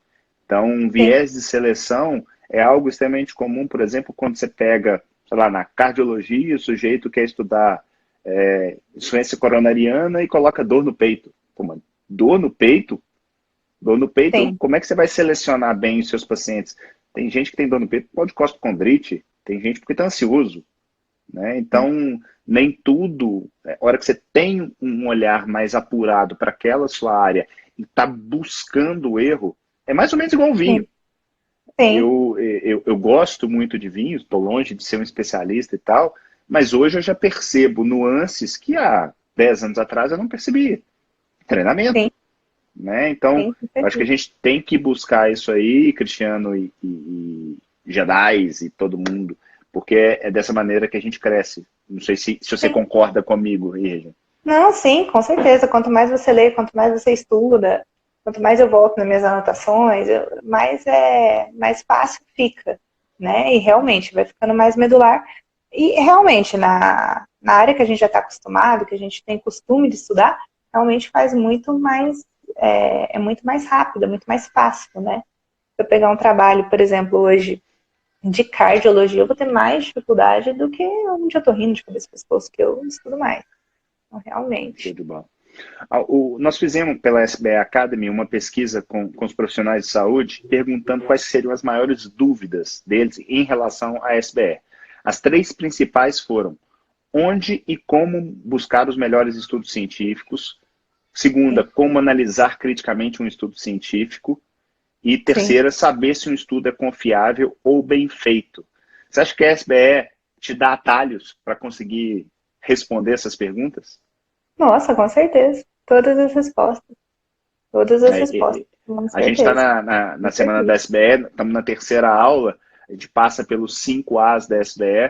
Então, um viés de seleção é algo extremamente comum, por exemplo, quando você pega, sei lá, na cardiologia, o sujeito quer estudar insuficiência coronariana e coloca dor no peito. Pô, mano, dor no peito? Dor no peito, como é que você vai selecionar bem os seus pacientes? Tem gente que tem dor no peito por causa de costocondrite, tem gente porque está ansioso. Né? Então, nem tudo, a hora que você tem um olhar mais apurado para aquela sua área e está buscando o erro, é mais ou menos igual o vinho. Sim. Sim. Eu gosto muito de vinho, estou longe de ser um especialista e tal, mas hoje eu já percebo nuances que há 10 anos atrás eu não percebia. Treinamento, Sim. né? Então, Sim, eu acho que a gente tem que buscar isso aí, Cristiano e Jedais e todo mundo, porque é dessa maneira que a gente cresce. Não sei se você sim. concorda comigo, Irja. Não, sim, com certeza. Quanto mais você lê, quanto mais você estuda, quanto mais eu volto nas minhas anotações, mais fácil fica, né? E realmente vai ficando mais medular. E realmente, na área que a gente já está acostumado, que a gente tem costume de estudar, realmente faz muito mais, é muito mais rápido, é muito mais fácil, né? Se eu pegar um trabalho, por exemplo, hoje de cardiologia, eu vou ter mais dificuldade do que um de otorrino de cabeça e pescoço, que eu estudo mais. Então, Show realmente. de bola. Nós fizemos pela SBE Academy uma pesquisa com os profissionais de saúde, perguntando quais seriam as maiores dúvidas deles em relação à SBE. As três principais foram: onde e como buscar os melhores estudos científicos; segunda, Sim, como analisar criticamente um estudo científico; e sim. terceira, saber se um estudo é confiável ou bem feito. Você acha que a SBE te dá atalhos para conseguir responder essas perguntas? Nossa, com certeza. Todas as respostas. Todas as É, respostas, com a gente está certeza. na Com semana da certeza. SBE, estamos na terceira aula, a gente passa pelos 5 As da SBE: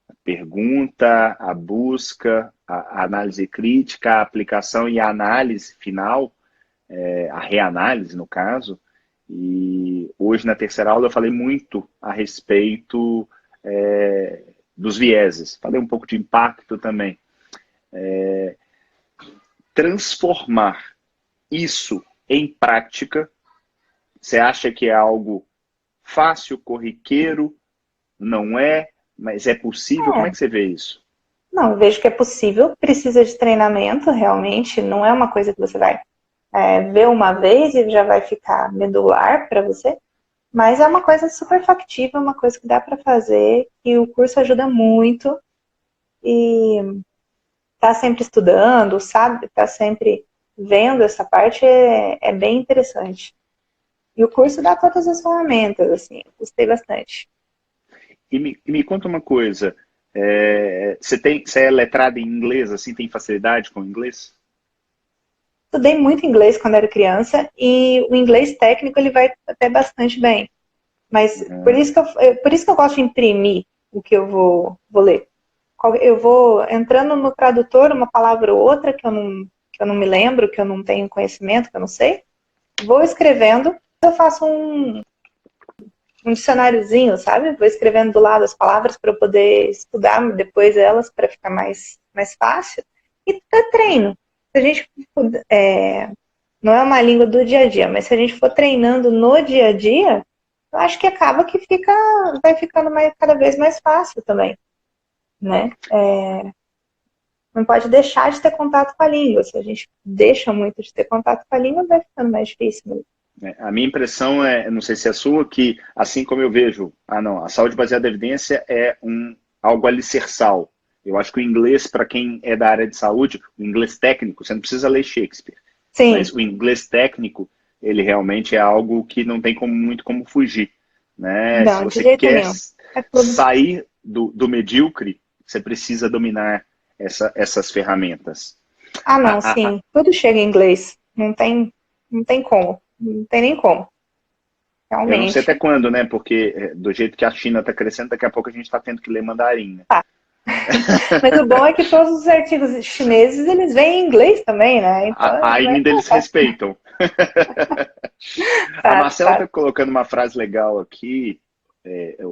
a pergunta, a busca, a análise crítica, a aplicação e a análise final, a reanálise no caso. E hoje na terceira aula eu falei muito a respeito dos vieses, falei um pouco de impacto também. Transformar isso em prática, você acha que é algo fácil, corriqueiro? Não é, mas é possível? Como é É, que você vê isso? não, eu vejo que é possível, precisa de treinamento, realmente, não é uma coisa que você vai ver uma vez e já vai ficar medular para você, mas é uma coisa super factível, uma coisa que dá para fazer, e o curso ajuda muito, e tá sempre estudando, sabe, tá sempre vendo essa parte, é bem interessante. E o curso dá todas as ferramentas, assim, gostei bastante. E me conta uma coisa, você é letrada em inglês, assim, tem facilidade com o inglês? Estudei muito inglês quando era criança e o inglês técnico ele vai até bastante bem. Mas Uhum. por isso que eu gosto de imprimir o que eu vou ler. Eu vou entrando no tradutor uma palavra ou outra que eu não me lembro, que eu não tenho conhecimento, que eu não sei. Vou escrevendo, eu faço um dicionáriozinho, sabe? Vou escrevendo do lado as palavras para eu poder estudar depois elas para ficar mais fácil. E treino. Se a gente não é uma língua do dia a dia, mas se a gente for treinando no dia a dia, eu acho que acaba que vai ficando cada vez mais fácil também, né? Não pode deixar de ter contato com a língua. Se a gente deixa muito de ter contato com a língua, vai ficando mais difícil. A minha impressão não sei se é a sua, que assim como eu vejo, não, a saúde baseada em evidência é algo alicerçal. Eu acho que o inglês, para quem é da área de saúde, o inglês técnico, você não precisa ler Shakespeare, mas Sim, o inglês técnico, ele realmente é algo que não tem muito como fugir, né? Se não, de você jeito quer nenhum. É tudo. sair do medíocre, você precisa dominar essas ferramentas. Ah, não, A, a, a, sim. Tudo chega em inglês. Não tem como. Não tem nem como. eu não sei até Realmente. quando, né? Porque do jeito que a China está crescendo, daqui a pouco a gente está tendo que ler mandarim, né? Tá. Mas o bom é que todos os artigos chineses, eles vêm em inglês também, né? Então, vai Ainda eles colocar. respeitam. A Tá, Marcela tá. está colocando uma frase legal aqui,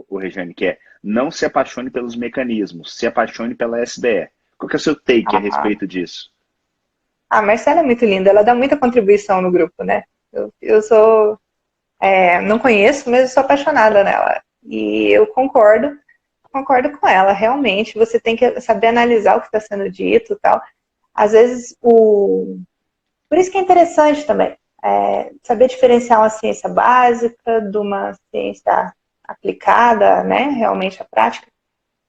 o Regiane, que é: não se apaixone pelos mecanismos, se apaixone pela SBE. Qual que é o seu take a Ah, respeito disso? a Marcela é muito linda, ela dá muita contribuição no grupo, né? Eu não conheço, mas eu sou apaixonada nela. E eu concordo com ela, realmente. Você tem que saber analisar o que está sendo dito e tal. Às vezes, por isso que é interessante também, saber diferenciar uma ciência básica de uma ciência aplicada, né? Realmente a prática.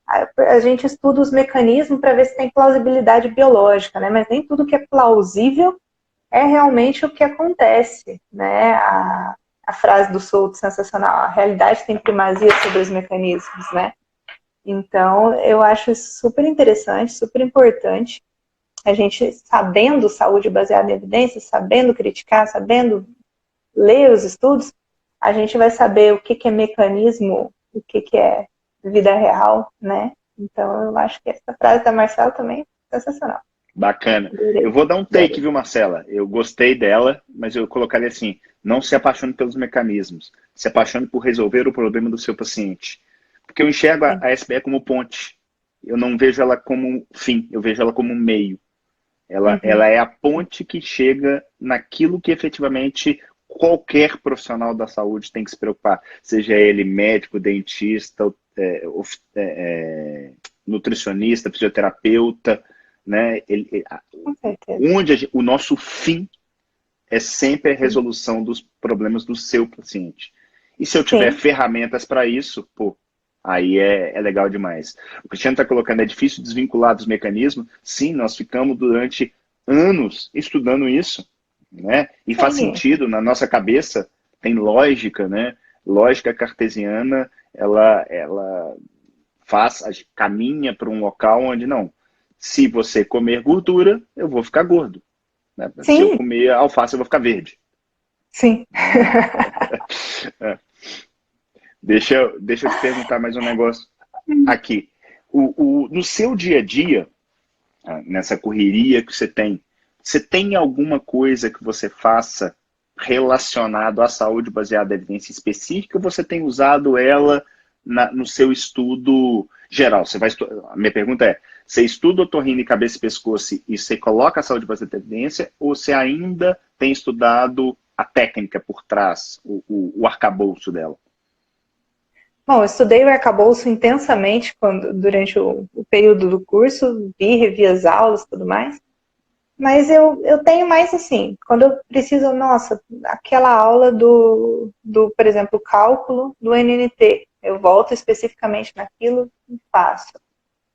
a gente estuda os mecanismos para ver se tem plausibilidade biológica, né? Mas nem tudo que é plausível é realmente o que acontece, né? A frase do Souto sensacional, a realidade tem primazia sobre os mecanismos, né? Então, eu acho isso super interessante, super importante. A gente, sabendo saúde baseada em evidências, sabendo criticar, sabendo ler os estudos, a gente vai saber o que é mecanismo, o que é vida real, né? Então, eu acho que essa frase da Marcela também é sensacional. Bacana. Eu vou dar um take, viu, Marcela? Eu gostei dela, mas eu colocaria assim, não se apaixone pelos mecanismos, se apaixone por resolver o problema do seu paciente. Porque eu enxergo a SBE como ponte. Eu não vejo ela como fim, eu vejo ela como um meio. Ela é a ponte que chega naquilo que efetivamente qualquer profissional da saúde tem que se preocupar. Seja ele médico, dentista, nutricionista, fisioterapeuta, né? Onde o nosso fim é sempre a resolução dos problemas do seu paciente. E se eu tiver ferramentas para isso, pô, aí é legal demais. O Cristiano está colocando, é difícil desvincular dos mecanismos. Sim, nós ficamos durante anos estudando isso, né? E faz sentido, na nossa cabeça tem lógica, né? Lógica cartesiana, ela caminha para um local onde não. Se você comer gordura, eu vou ficar gordo. Né? Se eu comer alface, eu vou ficar verde. Sim. Deixa eu te perguntar mais um negócio aqui. No seu dia a dia, nessa correria que você tem alguma coisa que você faça relacionado à saúde baseada em evidência específica ou você tem usado ela no seu estudo geral? A minha pergunta é, você estuda otorrino e cabeça e pescoço e você coloca a saúde baseada em evidência ou você ainda tem estudado a técnica por trás, o arcabouço dela? Bom, eu estudei o arcabouço intensamente durante o período do curso, revi as aulas e tudo mais. Mas eu tenho mais assim, quando eu preciso, nossa, aquela aula por exemplo, cálculo do NNT, eu volto especificamente naquilo e faço.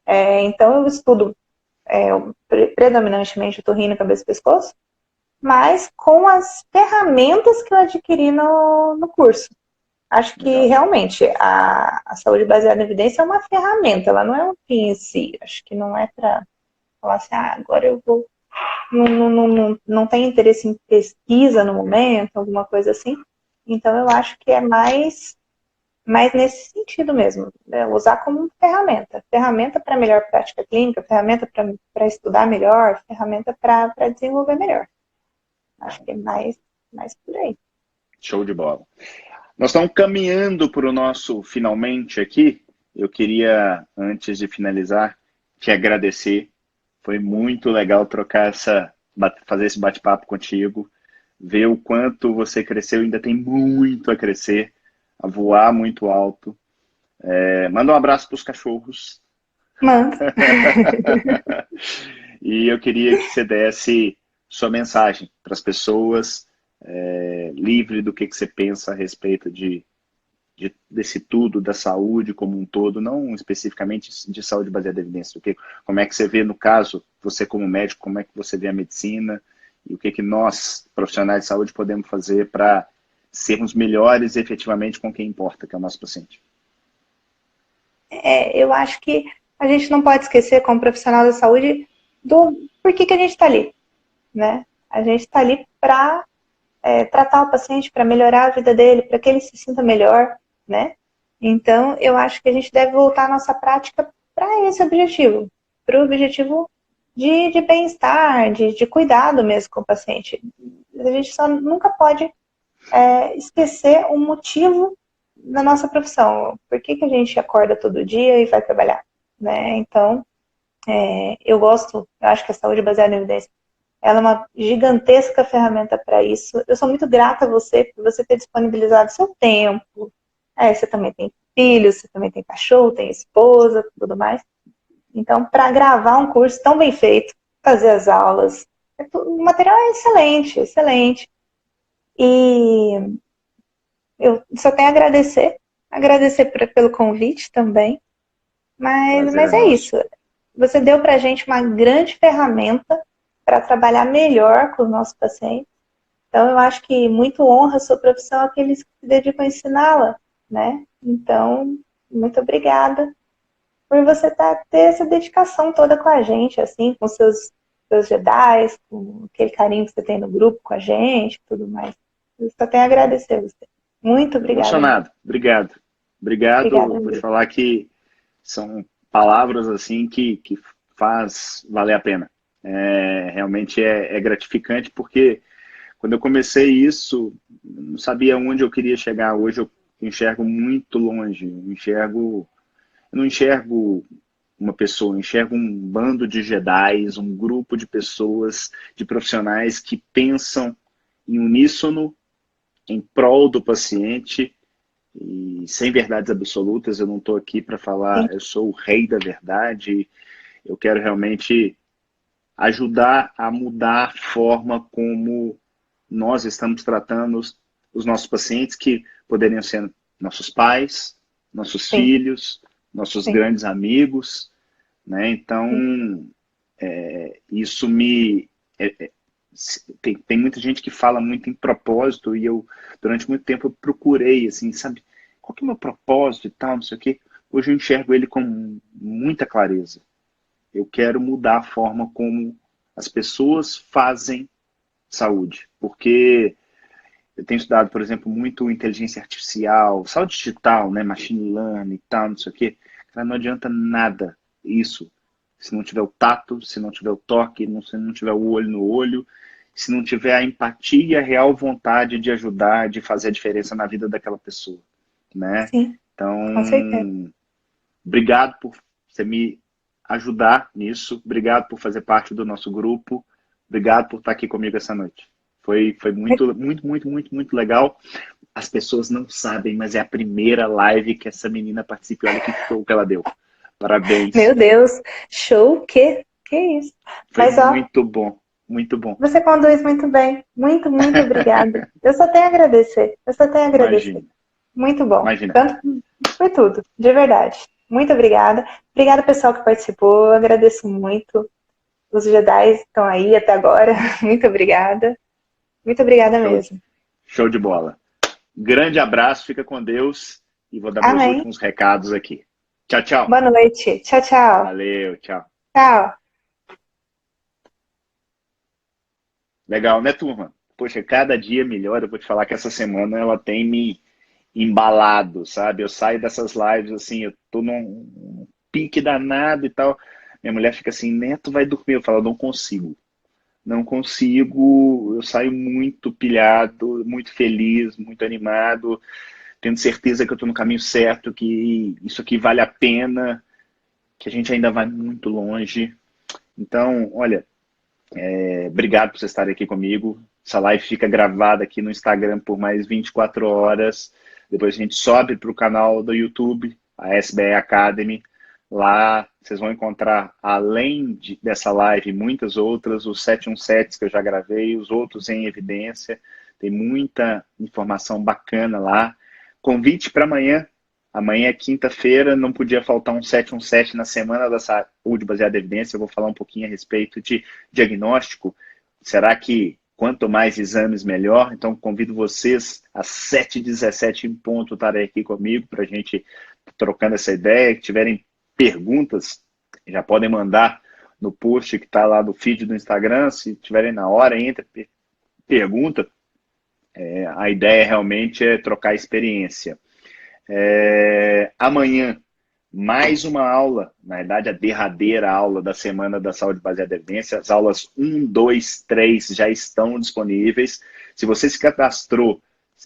Então eu estudo predominantemente otorrino, cabeça e pescoço, mas com as ferramentas que eu adquiri no curso. Acho que realmente a saúde baseada em evidência é uma ferramenta, ela não é um fim em si. Acho que não é para falar assim, agora eu vou. Não tem interesse em pesquisa no momento, alguma coisa assim. Então eu acho que é mais nesse sentido mesmo, né? Usar como ferramenta. Ferramenta para melhor prática clínica, ferramenta para estudar melhor, ferramenta para desenvolver melhor. Acho que é mais por aí. Show de bola. Nós estamos caminhando para o nosso finalmente aqui. Eu queria, antes de finalizar, te agradecer. Foi muito legal fazer esse bate-papo contigo, ver o quanto você cresceu, ainda tem muito a crescer, a voar muito alto. Manda um abraço para os cachorros. Manda. E eu queria que você desse sua mensagem para as pessoas, livre do que você pensa a respeito desse tudo, da saúde como um todo, não especificamente de saúde baseada em evidência. Como é que você vê, no caso, você como médico, como é que você vê a medicina e o que nós, profissionais de saúde, podemos fazer para sermos melhores efetivamente com quem importa, que é o nosso paciente. Eu acho que a gente não pode esquecer, como profissional da saúde, do porquê que a gente está ali, né? A gente está ali para tratar o paciente, para melhorar a vida dele, para que ele se sinta melhor, né? Então, eu acho que a gente deve voltar a nossa prática para esse objetivo, para o objetivo de bem-estar, de cuidado mesmo com o paciente. A gente só nunca pode esquecer o motivo da nossa profissão. Por que a gente acorda todo dia e vai trabalhar, né? Então, eu acho que a saúde baseada em evidência ela é uma gigantesca ferramenta para isso. Eu sou muito grata a você por você ter disponibilizado seu tempo. Você também tem filhos, você também tem cachorro, tem esposa, tudo mais. Então, para gravar um curso tão bem feito, fazer as aulas, o material é excelente, excelente. E eu só tenho a agradecer pelo convite também. Mas é isso. Você deu pra gente uma grande ferramenta para trabalhar melhor com os nossos pacientes. Então, eu acho que muito honra a sua profissão aqueles que se dedicam a ensiná-la, né? Então, muito obrigada por você ter essa dedicação toda com a gente, assim, com seus Jedis, com aquele carinho que você tem no grupo com a gente e tudo mais. Eu só tenho a agradecer a você. Muito obrigada. Emocionado. Obrigado. Obrigada, Vou te falar que são palavras assim que faz valer a pena. Realmente é gratificante, porque quando eu comecei isso, não sabia onde eu queria chegar. Hoje eu enxergo muito longe. Eu não enxergo uma pessoa, eu enxergo um bando de Jedis, um grupo de pessoas, de profissionais que pensam em uníssono, em prol do paciente, e sem verdades absolutas. Eu não estou aqui para falar, eu sou o rei da verdade. Eu quero realmente ajudar a mudar a forma como nós estamos tratando os nossos pacientes, que poderiam ser nossos pais, nossos filhos, nossos grandes amigos, né? Então, isso me... tem muita gente que fala muito em propósito, e eu, durante muito tempo, eu procurei, assim, sabe, qual que é o meu propósito e tal, não sei o quê. Hoje eu enxergo ele com muita clareza. Eu quero mudar a forma como as pessoas fazem saúde, porque eu tenho estudado, por exemplo, muito inteligência artificial, saúde digital, né, machine learning e tal, não sei o quê. Não adianta nada isso se não tiver o tato, se não tiver o toque, se não tiver o olho no olho, se não tiver a empatia e a real vontade de ajudar, de fazer a diferença na vida daquela pessoa, né? Sim, então, com certeza. Obrigado por você me ajudar nisso, obrigado por fazer parte do nosso grupo, obrigado por estar aqui comigo essa noite. Foi muito, muito, muito, muito, muito legal. As pessoas não sabem, mas é a primeira live que essa menina participa. Olha que show que ela deu. Parabéns. Meu Deus, show que isso. Foi Mas, muito bom, muito bom. Você conduz muito bem. Muito, muito obrigada. Eu só tenho a agradecer. Imagina. Muito bom. Imagina. Tanto foi tudo, de verdade. Muito obrigada. Obrigada, pessoal que participou. Eu agradeço muito. Os Jedi estão aí até agora. Muito obrigada. Muito obrigada mesmo. Show de bola. Grande abraço, fica com Deus. E vou dar meus últimos recados aqui. Tchau, tchau. Boa noite. Tchau, tchau. Valeu, tchau. Tchau. Legal, né, turma? Poxa, cada dia melhor. Eu vou te falar que essa semana ela tem me embalado, sabe? Eu saio dessas lives assim, eu tô num pique danado e tal. Minha mulher fica assim, Neto, vai dormir. Eu falo, eu não consigo. Não consigo. Eu saio muito pilhado, muito feliz, muito animado, tendo certeza que eu tô no caminho certo, que isso aqui vale a pena, que a gente ainda vai muito longe. Então, olha, obrigado por vocês estarem aqui comigo. Essa live fica gravada aqui no Instagram por mais 24 horas. Depois a gente sobe para o canal do YouTube, a SBE Academy. Lá vocês vão encontrar, além dessa live, muitas outras, os 717 que eu já gravei, os outros em evidência. Tem muita informação bacana lá. Convite para amanhã. Amanhã é quinta-feira, não podia faltar um 717 na Semana da Saúde Baseada em Evidência. Eu vou falar um pouquinho a respeito de diagnóstico. Será que quanto mais exames, melhor? Então, convido vocês às 7h17 em ponto estarem aqui comigo para a gente trocando essa ideia. Se tiverem perguntas, já podem mandar no post que está lá no feed do Instagram. Se tiverem na hora, entra, pergunta. A ideia realmente é trocar experiência. Amanhã, mais uma aula, na verdade a derradeira aula da Semana da Saúde Baseada em Evidência. As aulas 1, 2, 3 já estão disponíveis. Se você se cadastrou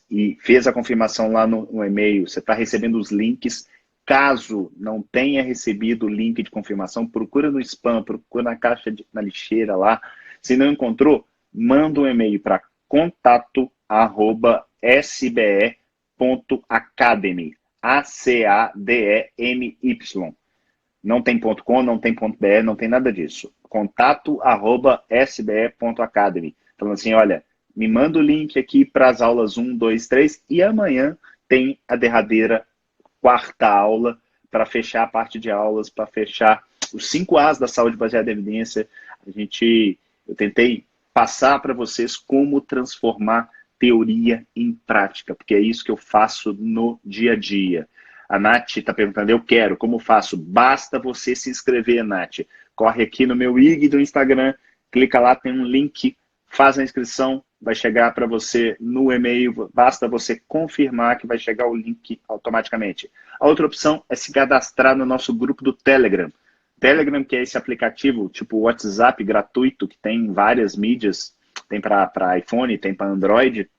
e fez a confirmação lá no e-mail, você está recebendo os links. Caso não tenha recebido o link de confirmação, procura no spam, procura na caixa na lixeira lá. Se não encontrou, manda um e-mail para contato@sbe.academy. ACADEMY. Não tem .com, não tem .br, não tem nada disso. contato@sbe.academy. Falando assim, olha, me manda o link aqui para as aulas 1, 2, 3 e amanhã tem a derradeira quarta aula para fechar a parte de aulas, para fechar os 5 As da saúde baseada em evidência. Eu tentei passar para vocês como transformar teoria em prática, porque é isso que eu faço no dia a dia. A Nath está perguntando, eu quero, como faço? Basta você se inscrever, Nath. Corre aqui no meu IG do Instagram, clica lá, tem um link, faz a inscrição, vai chegar para você no e-mail, basta você confirmar que vai chegar o link automaticamente. A outra opção é se cadastrar no nosso grupo do Telegram. Telegram, que é esse aplicativo tipo WhatsApp gratuito, que tem várias mídias, tem para iPhone, tem para Android,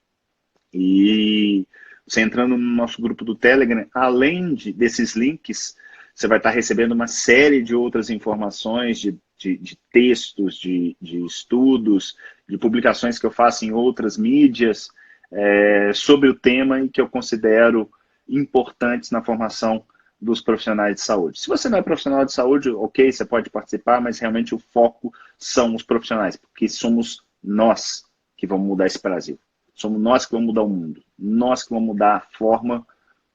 e você entrando no nosso grupo do Telegram, além desses links, você vai estar recebendo uma série de outras informações, de textos, de estudos, de publicações que eu faço em outras mídias sobre o tema e que eu considero importantes na formação dos profissionais de saúde. Se você não é profissional de saúde, ok, você pode participar, mas realmente o foco são os profissionais, porque somos nós que vamos mudar esse Brasil. Somos nós que vamos mudar o mundo. Nós que vamos mudar a forma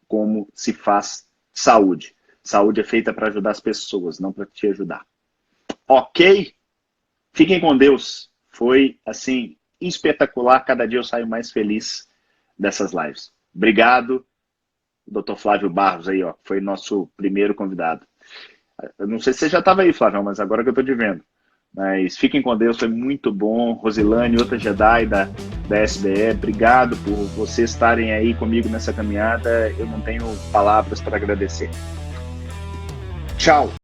como se faz saúde. Saúde é feita para ajudar as pessoas, não para te ajudar. Ok? Fiquem com Deus. Foi, assim, espetacular. Cada dia eu saio mais feliz dessas lives. Obrigado, Dr. Flávio Barros aí, ó, foi nosso primeiro convidado. Eu não sei se você já estava aí, Flávio, mas agora que eu estou te vendo. Mas fiquem com Deus, foi muito bom. Rosilane, outra Jedi da SBE, obrigado por vocês estarem aí comigo nessa caminhada. Eu não tenho palavras para agradecer. Tchau!